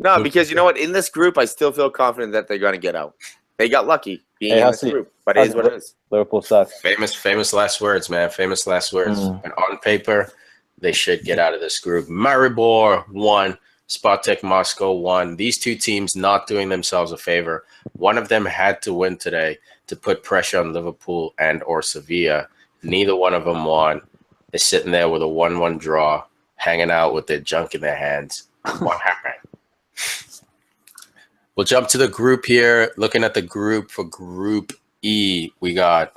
No, because you know what? In this group, I still feel confident that they're going to get out. They got lucky being in this group, but it is what it is. Liverpool sucks. Famous last words, man. Famous last words. And on paper, they should get out of this group. Maribor won. Spartak Moscow won. These two teams not doing themselves a favor. One of them had to win today to put pressure on Liverpool and or Sevilla. Neither one of them won. They're sitting there with a 1-1 draw, hanging out with their junk in their hands. What happened? We'll jump to the group here. Looking at the group for Group E, we got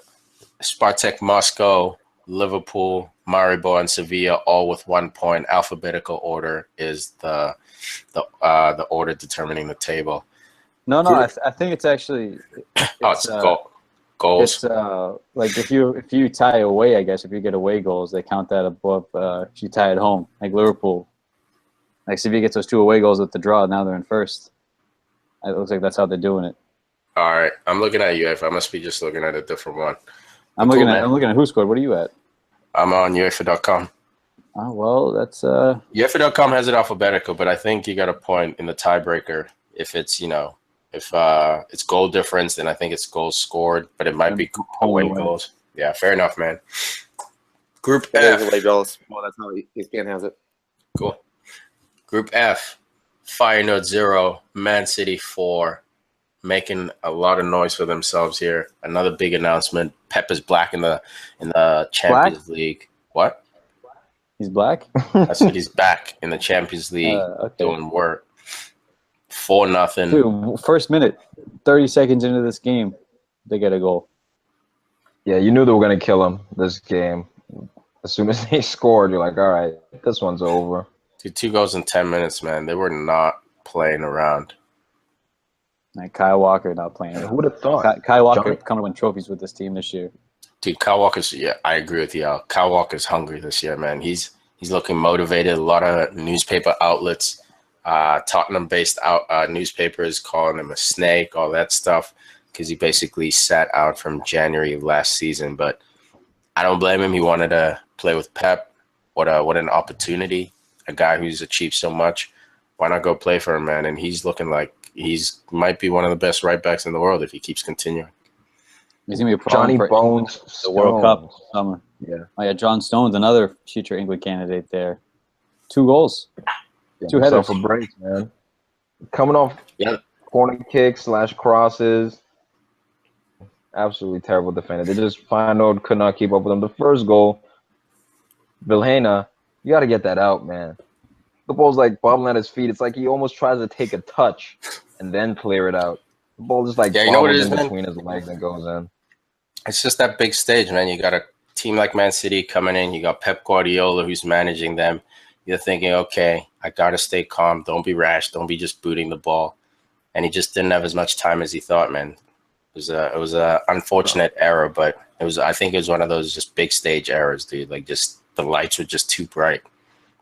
Spartak Moscow, Liverpool, Maribor, and Sevilla, all with 1 point. Alphabetical order is the order determining the table. No, I think it's actually goals. It's like if you tie away, I guess if you get away goals, they count that above. If you tie at home, like Liverpool, like Sevilla gets those 2 away goals with the draw, now they're in first. It looks like that's how they're doing it. All right, I'm looking at UEFA. I must be just looking at a different one. I'm looking at who scored. What are you at? I'm on UEFA.com. Oh well, that's UEFA.com has it alphabetical, but I think you got a point in the tiebreaker if it's if it's goal difference, then I think it's goals scored, but it might be away goals. Yeah, fair enough, man. Group F. Away goals. Well, that's how ESPN has it. Cool. Group F. Feyenoord 0, Man City 4, making a lot of noise for themselves here. Another big announcement. Pep is black in the Champions League. What? He's black? I said he's back in the Champions League doing work. 4-0. Dude, first minute, 30 seconds into this game, they get a goal. Yeah, you knew they were going to kill him this game. As soon as they scored, you're like, all right, this one's over. Dude, 2 goals in 10 minutes, man. They were not playing around. And Kyle Walker not playing. Who would have thought? Kyle Walker coming to win trophies with this team this year. Dude, Kyle Walker's, I agree with you, Al. Kyle Walker's hungry this year, man. He's looking motivated. A lot of newspaper outlets, Tottenham-based newspapers calling him a snake, all that stuff, because he basically sat out from January of last season. But I don't blame him. He wanted to play with Pep. What an opportunity. A guy who's achieved so much. Why not go play for him, man? And he's looking like might be one of the best right backs in the world if he keeps continuing. He's gonna be a problem Johnny Bones, the World Cup summer. Yeah. Oh yeah, John Stone's another future England candidate there. 2 goals. Yeah, 2 headers. For breaks, man. Coming off corner kicks / crosses. Absolutely terrible defender. They just Feyenoord could not keep up with them. The first goal, Vilhena, you got to get that out, man. The ball's like bobbling at his feet. It's like he almost tries to take a touch and then clear it out. The ball just like bobbles in between his legs and goes in. It's just that big stage, man. You got a team like Man City coming in. You got Pep Guardiola who's managing them. You're thinking, okay, I got to stay calm. Don't be rash. Don't be just booting the ball. And he just didn't have as much time as he thought, man. It was a unfortunate error, but I think it was one of those just big stage errors, dude. Like just the lights were just too bright.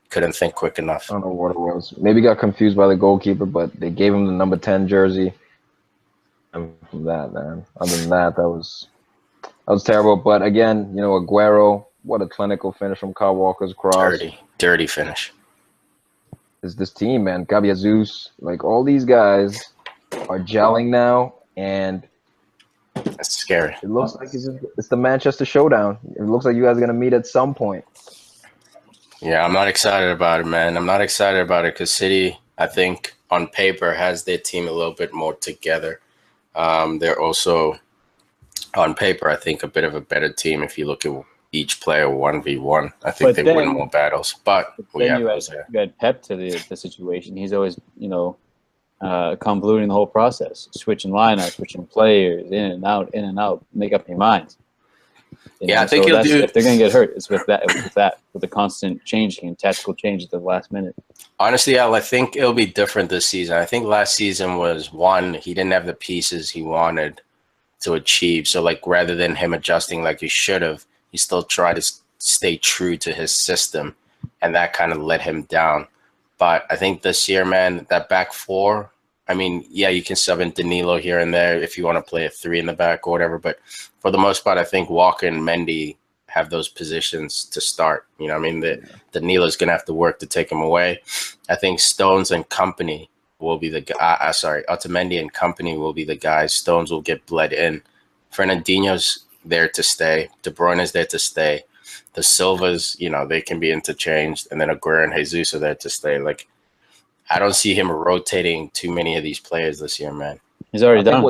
Couldn't think quick enough. I don't know what it was. Maybe got confused by the goalkeeper, but they gave him the number 10 jersey. And from that, man. Other than that, that was terrible. But again, Aguero, what a clinical finish from Kyle Walker's cross. Dirty finish. Is this team, man? Gabi Jesus, like all these guys are gelling now, and That's scary. it looks like it's the Manchester Showdown. It looks like you guys are gonna meet at some point. Yeah, I'm not excited about it, man. I'm not excited about it because City, I think, on paper, has their team a little bit more together. They're also, on paper, I think, a bit of a better team if you look at each player 1v1. I think they win more battles. But we have those there. You had Pep to the situation. He's always, convoluting the whole process, switching lineups, switching players, in and out, make up your mind. I think he'll do. If they're going to get hurt, it's with the constant changing and tactical change at the last minute. Honestly, Al, I think it'll be different this season. I think last season was one, he didn't have the pieces he wanted to achieve. So, like, rather than him adjusting like he should have, he still tried to stay true to his system, and that kind of let him down. But I think this year, man, that back four, I mean, yeah, you can sub in Danilo here and there if you want to play a three in the back or whatever. But for the most part, I think Walker and Mendy have those positions to start. You know what I mean? Danilo's going to have to work to take him away. I think Stones and company will be the guy. Otamendi and company will be the guys. Stones will get bled in. Fernandinho's there to stay. De Bruyne is there to stay. The Silvas, they can be interchanged. And then Aguero and Jesus are there to stay. Like, I don't see him rotating too many of these players this year, man. He's already done.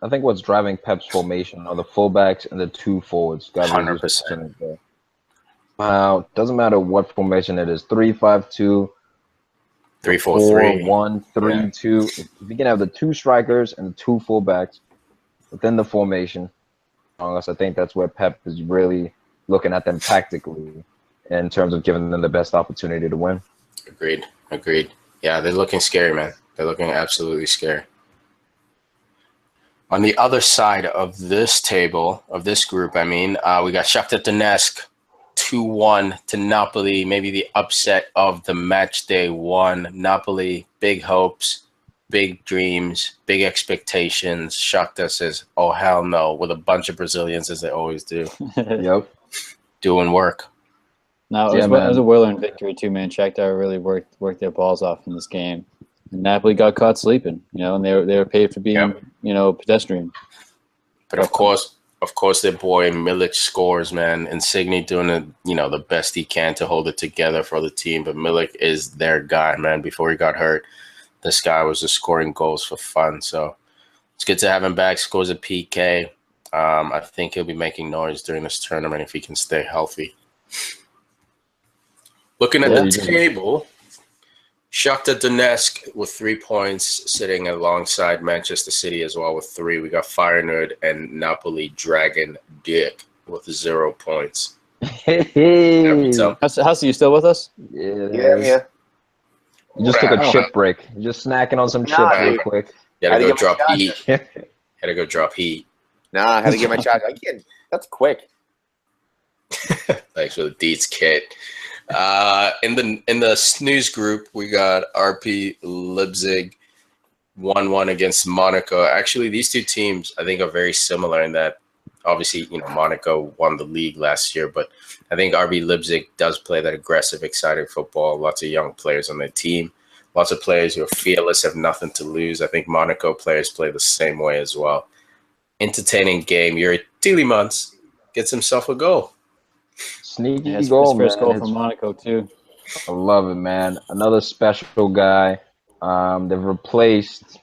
I think what's driving Pep's formation are the fullbacks and the two forwards. 100%. Doesn't matter what formation it is, 3-5-2, 3-4-3, 4-1-3-2. If you can have the two strikers and the two fullbacks within the formation, I think that's where Pep is really looking at them tactically in terms of giving them the best opportunity to win. Agreed. Yeah, they're looking scary, man. They're looking absolutely scary. On the other side of this table, of this group, we got Shakhtar Donetsk 2-1 to Napoli, maybe the upset of the match day one. Napoli, big hopes, big dreams, big expectations. Shakhtar says, oh, hell no, with a bunch of Brazilians, as they always do. Yep. Doing work. No, it was a whirling victory too, man. Shakhtar really worked their balls off in this game. And Napoli got caught sleeping, and they were paid for being, pedestrian. But of course, their boy Milik scores, man. Insigne doing the best he can to hold it together for the team. But Milik is their guy, man. Before he got hurt, this guy was just scoring goals for fun. So it's good to have him back. Scores a PK. I think he'll be making noise during this tournament if he can stay healthy. Looking at the table, Shakhtar Donetsk with 3 points, sitting alongside Manchester City as well with 3. We got Feyenoord and Napoli Dragon Dick with 0 points. Hey. Hussey, you still with us? Yeah. You just took a chip break. You're just snacking on some chips real quick. You gotta go drop heat. Had to go drop heat. Nah, I had to get my shot. That's quick. Thanks for the Deets kit. In the snooze group, we got RP Leipzig 1-1 against Monaco. Actually, these two teams I think are very similar in that obviously, Monaco won the league last year, but I think RB Leipzig does play that aggressive, exciting football. Lots of young players on their team. Lots of players who are fearless, have nothing to lose. I think Monaco players play the same way as well. Entertaining game. Yuri Tielemans gets himself a goal. Sneaky goal, man. First goal from Monaco too. I love it, man. Another special guy. They've replaced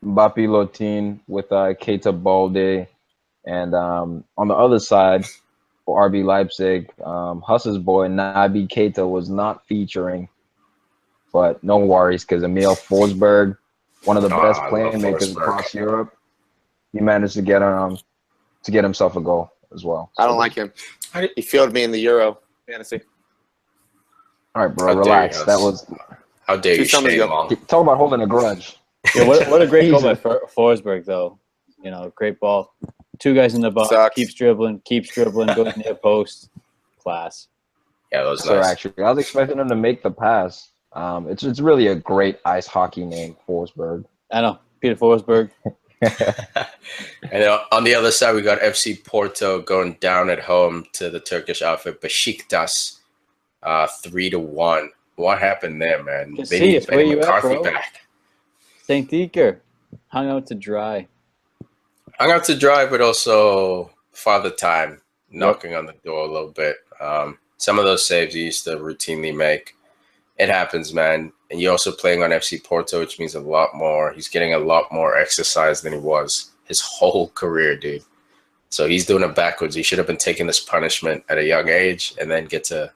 Mbappé Lotin with Keita Balde. And on the other side, for RB Leipzig, Huss's boy, Naby Keita, was not featuring. But no worries, because Emil Forsberg, one of the best playmakers across Europe, he managed to get himself a goal as well. I don't like him. He failed me in the Euro fantasy. All right, bro, relax. That was how dare you shame on. Talk about holding a grudge. Yeah, what a great goal by Forsberg, though. Great ball. 2 guys in the box. Sucks. Keeps dribbling, goes near post. Class. Yeah, that was nice. Actually, I was expecting him to make the pass. It's really a great ice hockey name, Forsberg. I know, Peter Forsberg. And on the other side, we got FC Porto going down at home to the Turkish outfit Besiktas, 3-1. What happened there, man? They need McCarthy back. St. Diker. Hung out to dry. Hung out to dry, but also Father Time knocking on the door a little bit. Some of those saves he used to routinely make. It happens, man. And you're also playing on FC Porto, which means a lot more. He's getting a lot more exercise than he was his whole career, dude. So he's doing it backwards. He should have been taking this punishment at a young age and then get to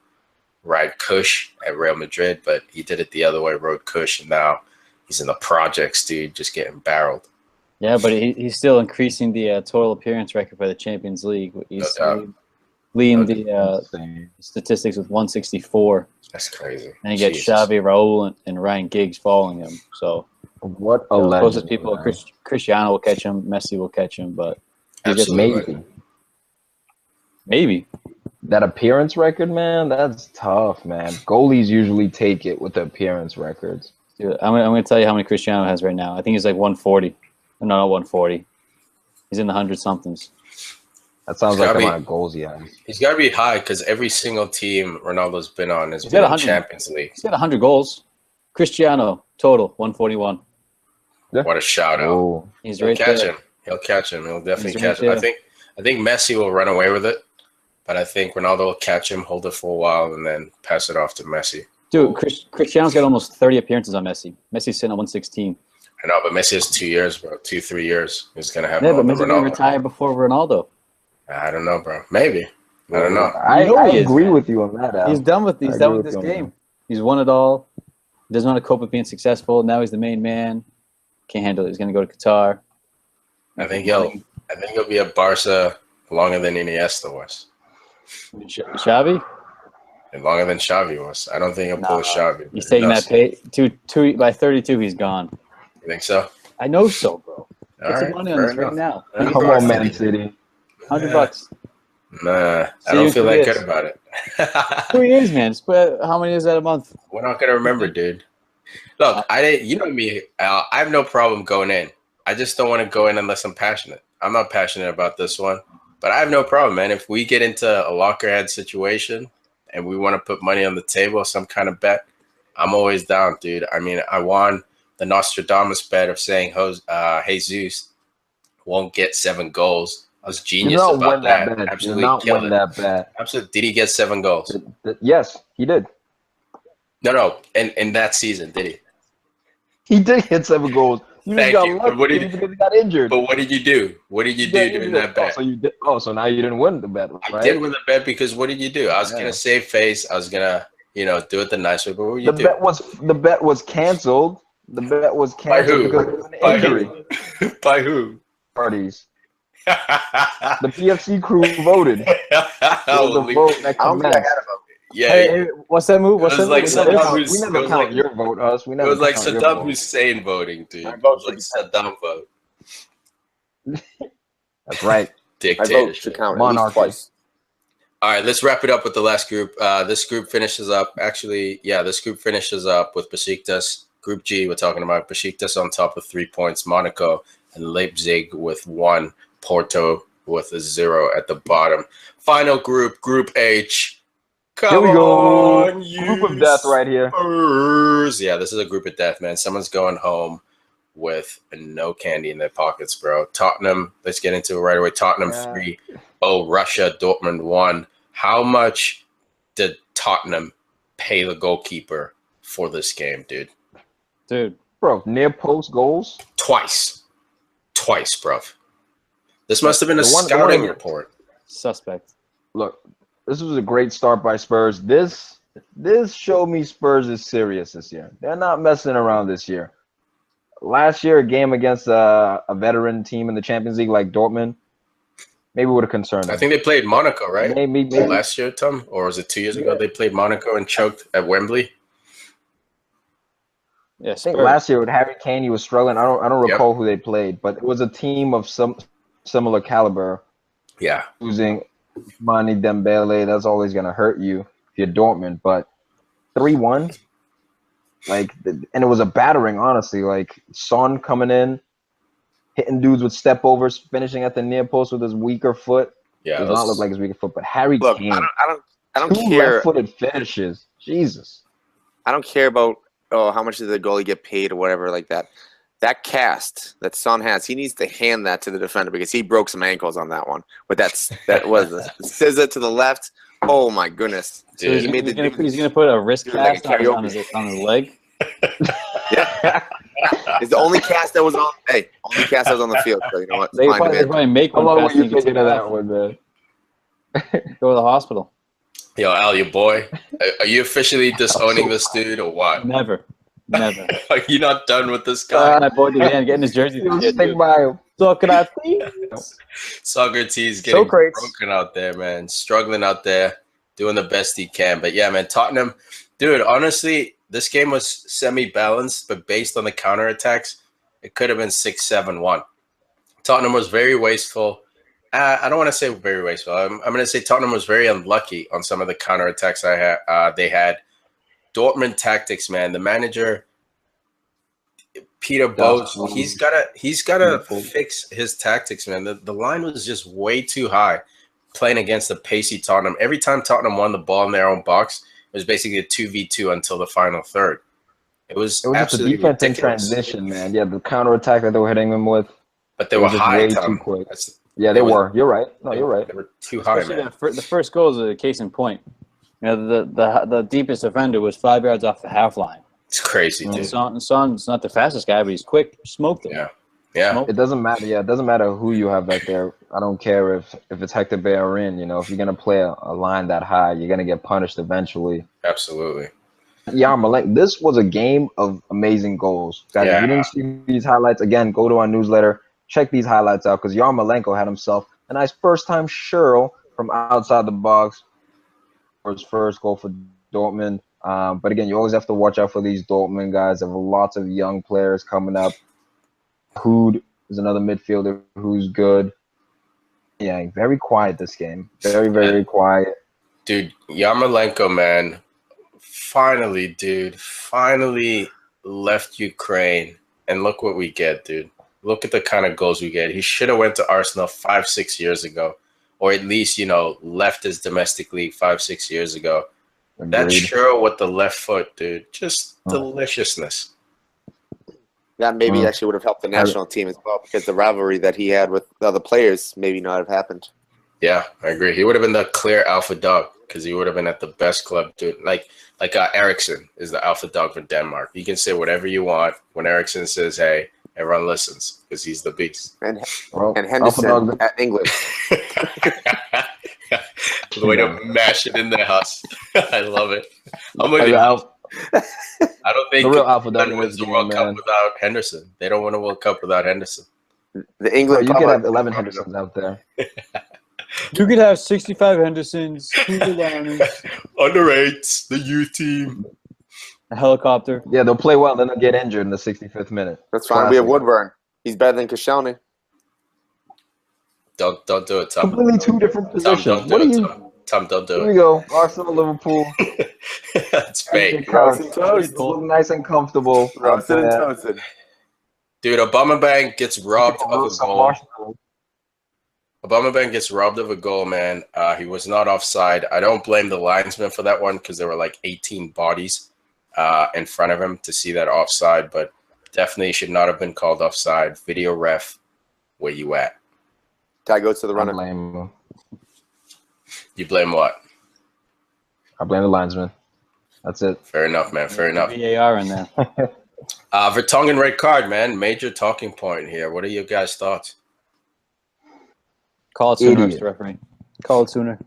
ride Kush at Real Madrid. But he did it the other way, rode Kush, and now he's in the projects, dude, just getting barreled. Yeah, but he's still increasing the total appearance record for the Champions League. He's leading the statistics with 164. That's crazy. And you get Xavi, Raul, and Ryan Giggs following him. So what a legend! Closest people, Cristiano will catch him, Messi will catch him, but maybe that appearance record, man. That's tough, man. Goalies usually take it with the appearance records. Dude, I'm gonna tell you how many Cristiano has right now. I think he's like 140. No, not 140. He's in the 100-somethings. That sounds like the amount of goals he has. He's got to be high because every single team Ronaldo's been on has been in the Champions League. He's got 100 goals. Cristiano, total, 141. Yeah. What a shout-out. Oh. He's right there. He'll catch him. He'll definitely catch him. I think Messi will run away with it, but I think Ronaldo will catch him, hold it for a while, and then pass it off to Messi. Dude, Cristiano's got almost 30 appearances on Messi. Messi's sitting at 116. I know, but Messi has 2 years, bro. 2-3 years. He's going to have more than Ronaldo. Messi will retire before Ronaldo. I don't know, bro. Maybe. I don't know. I agree with you on that, Al. He's done with this game. He's won it all. He doesn't want to cope with being successful. Now he's the main man. Can't handle it. He's going to go to Qatar. I think he'll be at Barca longer than Iniesta was. Xavi? And longer than Xavi was. I don't think he'll pull a Xavi. He's taking that pay. By 32, he's gone. You think so? I know so, bro. Get some money on this right now. Come on, Man City. $100. Nah, I don't feel that good about it. 2 years, man. How many is that a month? We're not gonna remember, dude. Look, you know me, Al. I have no problem going in. I just don't want to go in unless I'm passionate. I'm not passionate about this one, but I have no problem, man. If we get into a lockerhead situation and we want to put money on the table, some kind of bet, I'm always down, dude. I mean, I won the Nostradamus bet of saying Jesus won't get 7 goals. I was genius about that. Absolutely killing that bet. Absolutely. Did he get 7 goals? Yes, he did. No. In that season, did he? He did hit 7 goals. You just got lucky because he got injured. But what did you do? What did you do during that bet? So now you didn't win the bet, right? I did win the bet because what did you do? I was gonna save face. I was gonna, do it the nice way. But what did you do? The bet was canceled. The bet was canceled because of an injury. By who? Parties. The PFC crew voted. The vote that commenced. Yeah. Hey, what's that move? We never count your vote, us. It was like Saddam Hussein voting, dude. It was like Saddam vote. That's right. Dictatorship. Monarchy. Twice. All right, let's wrap it up with the last group. This group finishes up. This group finishes up with Besiktas. Group G, we're talking about Besiktas on top with 3 points, Monaco and Leipzig with 1, Porto with a 0 at the bottom. Final group, Group H. Here we go. Group of death right here. Spurs. Yeah, this is a group of death, man. Someone's going home with no candy in their pockets, bro. Tottenham, let's get into it right away. Tottenham 3. Russia, Dortmund 1. How much did Tottenham pay the goalkeeper for this game, dude? Bro, near post goals? Twice, bro. This must have been a scouting report. Suspect. Look, this was a great start by Spurs. This showed me Spurs is serious this year. They're not messing around this year. Last year, a game against a veteran team in the Champions League like Dortmund, maybe would have concerned them. I think they played Monaco, right? Maybe. Last year, Tom? Or was it 2 years ago? They played Monaco and choked at Wembley. Yeah, I think last year with Harry Kane, he was struggling. I don't recall who they played, but it was a team of some similar caliber. Yeah. Losing Mane Dembele, that's always going to hurt you if you're Dortmund. But 3-1, and it was a battering, honestly. Like, Son coming in, hitting dudes with step overs, finishing at the near post with his weaker foot. Yeah, does not look like his weaker foot, but Harry Kane. I don't 2 care. left-footed finishes. Jesus. I don't care about how much did the goalie get paid or whatever like that. that cast that Son has, he needs to hand that to the defender because he broke some ankles on that one. But that was the scissor to the left. Oh my goodness! So he's gonna put a wrist cast on his leg. Yeah, it's the only cast that was on. Hey, only cast that was on the field. So you know what? They probably make one. How long were you thinking of that one, man? Go to the hospital. Yo, Al, your boy, are you officially disowning this dude or what? Never. Are you not done with this guy? My boy did getting his jersey. Stick by him. Socrates getting broken out there, man. Struggling out there, doing the best he can. But yeah, man, Tottenham, dude, honestly, this game was semi-balanced, but based on the counterattacks, it could have been 6-7-1. Tottenham was very wasteful. I don't want to say very wasteful. I'm going to say Tottenham was very unlucky on some of the counterattacks they had. Dortmund tactics, man. The manager, Peter Bosz, he's gotta fix his tactics, man. The line was just way too high playing against the pacey Tottenham. Every time Tottenham won the ball in their own box, it was basically a 2v2 until the final third. It was absolutely just a defense ridiculous. In transition, man. Yeah, the counterattack that they were hitting them with. But they were high, too quick. Yeah, they were. You're right. No, you're right. They were too high, man. The first goal is a case in point. You know, the deepest defender was 5 yards off the half line. It's crazy, dude. Son's not the fastest guy, but he's quick. Smoked him. Yeah. It doesn't matter. Yeah, it doesn't matter who you have back there. I don't care if it's Hector Bellerin. You know, if you're gonna play a line that high, you're gonna get punished eventually. Absolutely. Yarmolenko, this was a game of amazing goals. Guys, if you didn't see these highlights, again, go to our newsletter, check these highlights out because Yarmolenko had himself a nice first-time shirl from outside the box for his first goal for Dortmund. But again, you always have to watch out for these Dortmund guys. They have lots of young players coming up. Hood is another midfielder who's good. Yeah, very quiet this game. Very, very quiet. Dude, Yarmolenko, man, finally left Ukraine. And look what we get, dude. Look at the kind of goals we get. He should have went to Arsenal 5-6 years ago. Or at least, you know, left his domestic league 5-6 years ago. Agreed. That sure with the left foot, dude. Just deliciousness. That maybe actually would have helped the national team as well because the rivalry that he had with the other players maybe not have happened. Yeah, I agree. He would have been the clear alpha dog because he would have been at the best club, dude. Like Eriksson is the alpha dog for Denmark. You can say whatever you want. When Eriksson says, hey, everyone listens because he's the beast. And Henderson at England. The way to mash it in there, Huss. I love it. I don't think the real alpha dog wins the World Cup without Henderson. They don't win a World Cup without Henderson. The England. You could have 11 Hendersons out there. You could have 65 Hendersons, 2 Underrates the youth team. A helicopter. Yeah, they'll play well, then they'll get injured in the 65th minute. That's fine. Classic. We have Woodburn. He's better than Koscielny. Don't do it, Tom. Completely two different positions. What are you? Tom, don't do it. Here we go. Arsenal, Liverpool. That's fake. Look nice and comfortable. Roasted and toasted. Dude, Aubameyang gets robbed of a goal. Aubameyang gets robbed of a goal, man. He was not offside. I don't blame the linesman for that one because there were like 18 bodies in front of him to see that offside, but definitely should not have been called offside. Video ref, where you at? Tie goes to the runner. You blame what? I blame the linesman. That's it. Fair enough, man. Fair enough. VAR in there. Vertonghen red card, man. Major talking point here. What are your guys' thoughts? Call it sooner, Mr. Referee. Call it sooner.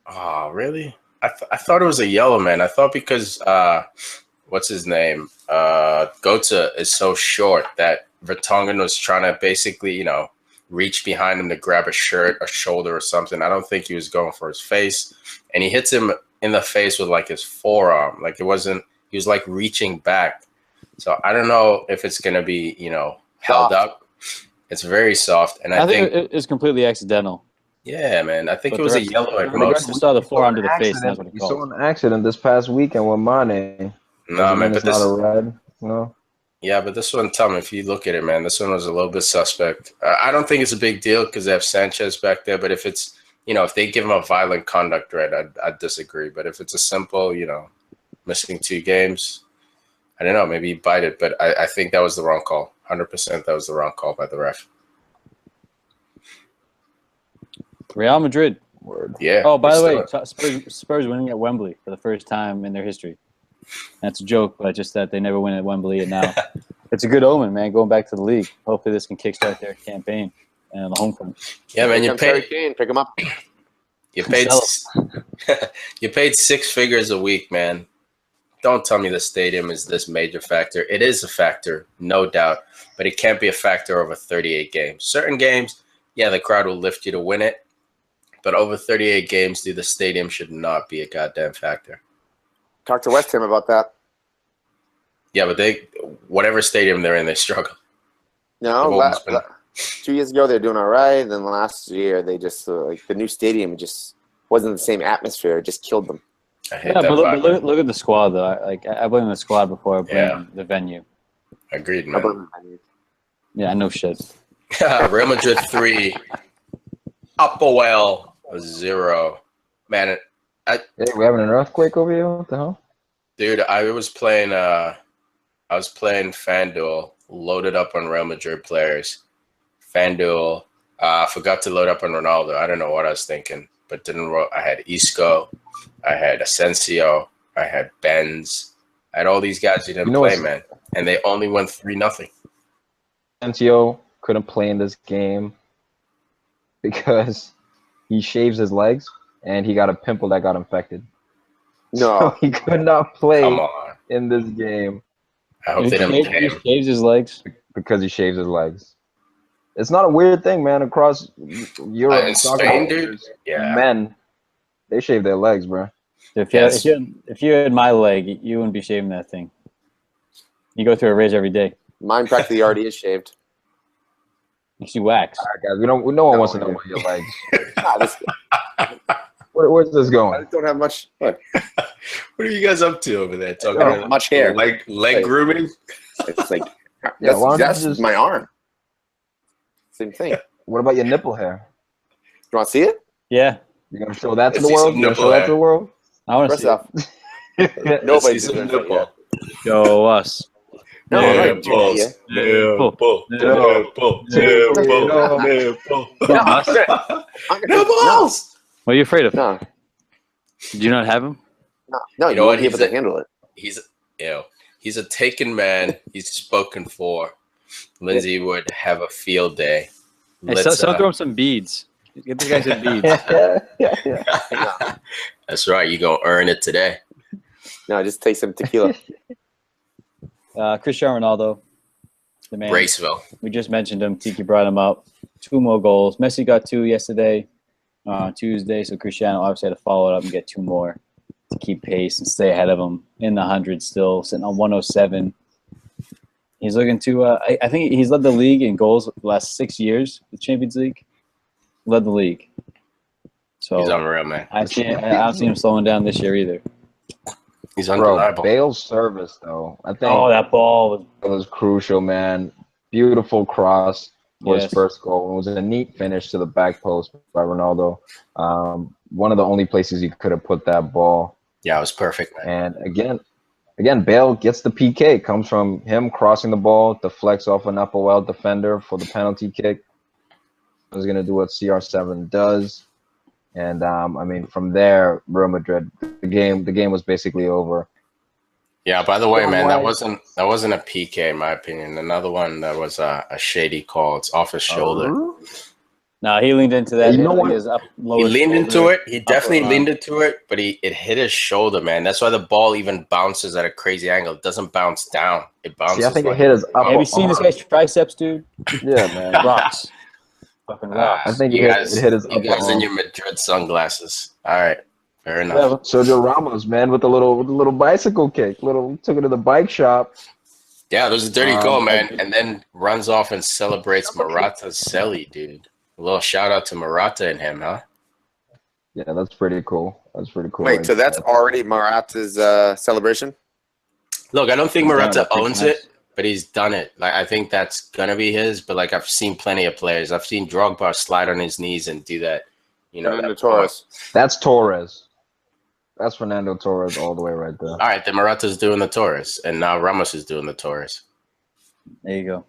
Oh, really? I thought it was a yellow, man. I thought because what's his name? Götze is so short that Vertonghen was trying to basically, you know, reach behind him to grab a shirt, a shoulder, or something. I don't think he was going for his face, and he hits him in the face with like his forearm. Like it wasn't. He was like reaching back. So I don't know if it's gonna be, you know, held up. It's very soft, and I think it's completely accidental. Yeah, man. I think it was a yellow at most. I saw the forearm to the face. That's what he called. You saw an accident this past weekend with Mane. No, man, but this not a red. No. Yeah, but this one, Tom, if you look at it, man, this one was a little bit suspect. I don't think it's a big deal because they have Sanchez back there. But if it's, you know, if they give him a violent conduct red, I'd disagree. But if it's a simple, you know, missing 2 games, I don't know, maybe you bite it. But I think that was the wrong call. 100% that was the wrong call by the ref. Real Madrid. Word. Yeah. Oh, by the we're way, still- Spurs winning at Wembley for the first time in their history. That's a joke, but just that they never win at Wembley, and now it's a good omen, man. Going back to the league, hopefully this can kickstart their campaign and the home front. Yeah, man, Here comes Harry Kane. Pick him up. you paid Sell you paid 6 figures a week, man. Don't tell me the stadium is this major factor. It is a factor, no doubt, but it can't be a factor over 38 games. Certain games, yeah, the crowd will lift you to win it, but over 38 games, dude, the stadium should not be a goddamn factor. Talk to West Ham about that. Yeah, but whatever stadium they're in, they struggle. No, They've always been- 2 years ago they were doing all right. Then last year they just like the new stadium just wasn't the same atmosphere. It just killed them. I hate Yeah, that but vibe. look at the squad though. I blame the squad before I blame the venue. Agreed, How man. about- Yeah, I know shit. Real Madrid 3, Upperwell 0. Man, Hey, we having an earthquake over here? What the hell? dude, I was playing FanDuel, loaded up on Real Madrid players. FanDuel, forgot to load up on Ronaldo. I don't know what I was thinking, but didn't roll. I had Isco, I had Asensio, I had Benz. I had all these guys who didn't play, man. And they only won 3-0. Asensio couldn't play in this game because he shaves his legs and he got a pimple that got infected. So No, he could not play Come on. in this game I hope they didn't pay He him. shaves his legs. because he shaves his legs. It's not a weird thing, man. Across Europe, In soccer Spain, players, dude? Yeah. men, they shave their legs, bro. If you had my leg, you wouldn't be shaving that thing. You go through a razor every day. mine practically already is shaved. Makes you wax. All right, guys, no one wants to know about your legs. Nah, Where's this I going? don't have much. Look, What are you guys up to over there? Talking I don't have about much hair. leg grooming? It's like Yeah, why don't you that's just- my arm. Same thing. You What about your nipple hair? want to see it? Yeah, You gonna show that to Let's the see world? some You gonna nipple show that hair. to the world? I want to First see it. off, Let's nobody's see some doing that nipple. yet. Show us. No, Yeah, I'm not doing it yet. Nipple. Nipple. Nipple. Show us. I'm gonna- Nipples. What are you afraid of? No, Do you not have him? no, You you know won't what? be able to handle it. He's a taken man. He's spoken for. Lindsay would have a field day. Hey, so throw him some beads. Get this guy some beads. Yeah. That's right. You're going to earn it today. No, just take some tequila. Cristiano Ronaldo, the man. Braceville. We just mentioned him. Tiki brought him up. 2 more goals. Messi got 2 yesterday, Tuesday. So Cristiano obviously had to follow it up and get 2 more to keep pace and stay ahead of him in the 100 still, sitting on 107. He's looking to I think he's led the league in goals the last 6 years, the Champions League. Led the league. So He's unreal, man. I don't see him slowing down this year either. He's Bro, undeniable. Bale's service though, I think Oh, that ball was crucial, man. Beautiful cross for his Yes. first goal. It was a neat finish to the back post by Ronaldo. One of the only places he could have put that ball. Yeah, it was perfect, man. And again, Bale gets the PK. Comes from him crossing the ball, deflects off an Upperwell defender for the penalty kick. Is going to do what CR7 does. And I mean, from there, Real Madrid, the game was basically over. Yeah, by the way, man, that Otherwise- wasn't a PK in my opinion. Another one that was a shady call. It's off his shoulder. No, he leaned into that. You know what? His He leaned into it. He definitely arm. leaned into it, but it hit his shoulder, man. That's why the ball even bounces at a crazy angle. It doesn't bounce down. It bounces. See, I think like it hit his upper Have you seen this arm. guy's triceps, dude? Yeah, man. Rocks. Fucking rocks. I think you it guys, hit his you upper guys in arm. your Madrid sunglasses. All right, fair enough. Whatever. Sergio Ramos, man, with the little bicycle kick. Took it to the bike shop. Yeah, there's a dirty goal, man, I- and then runs off and celebrates Morata's celly, dude. A little shout out to Morata and him, huh? Yeah, that's pretty cool. That's pretty cool. Wait, so that's already Morata's celebration? Look, I don't think He's done Morata it 3 owns times. it, but he's done it. Like I think that's gonna be his. But like I've seen plenty of players. I've seen Drogba slide on his knees and do that. You know, Fernando that Torres. That's Torres. That's Fernando Torres all the way right there. All right, then Morata's doing the Torres, and now Ramos is doing the Torres. There you go.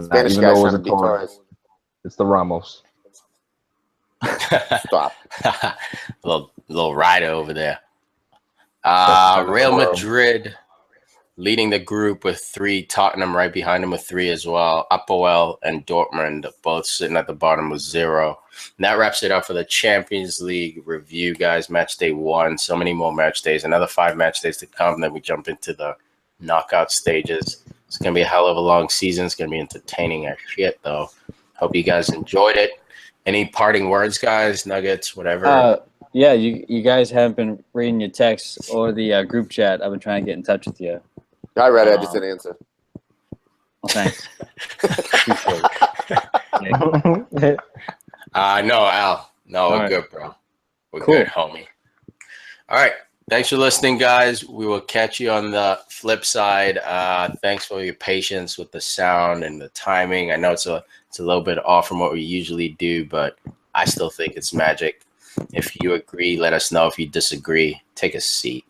Spanish even guy though it trying was to a beat Torres. Torres. It's the Ramos. Stop. little rider over there. Best striker in the Real world. Madrid leading the group with 3. Tottenham right behind them with 3 as well. Apoel and Dortmund both sitting at the bottom with 0. And that wraps it up for the Champions League review, guys. Match day 1. So many more match days. Another 5 match days to come. Then we jump into the knockout stages. It's going to be a hell of a long season. It's going to be entertaining as shit, though. Hope you guys enjoyed it. Any parting words, guys? Nuggets, whatever. Yeah, you guys haven't been reading your texts or the group chat. I've been trying to get in touch with you. I read it. I just didn't answer. Well, thanks. No, Al. No, we're good, bro. We're good, homie. All right. Thanks for listening, guys. We will catch you on the flip side. Thanks for your patience with the sound and the timing. I know it's a little bit off from what we usually do, but I still think it's magic. If you agree, let us know. If you disagree, take a seat.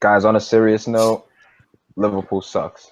Guys, on a serious note, Liverpool sucks.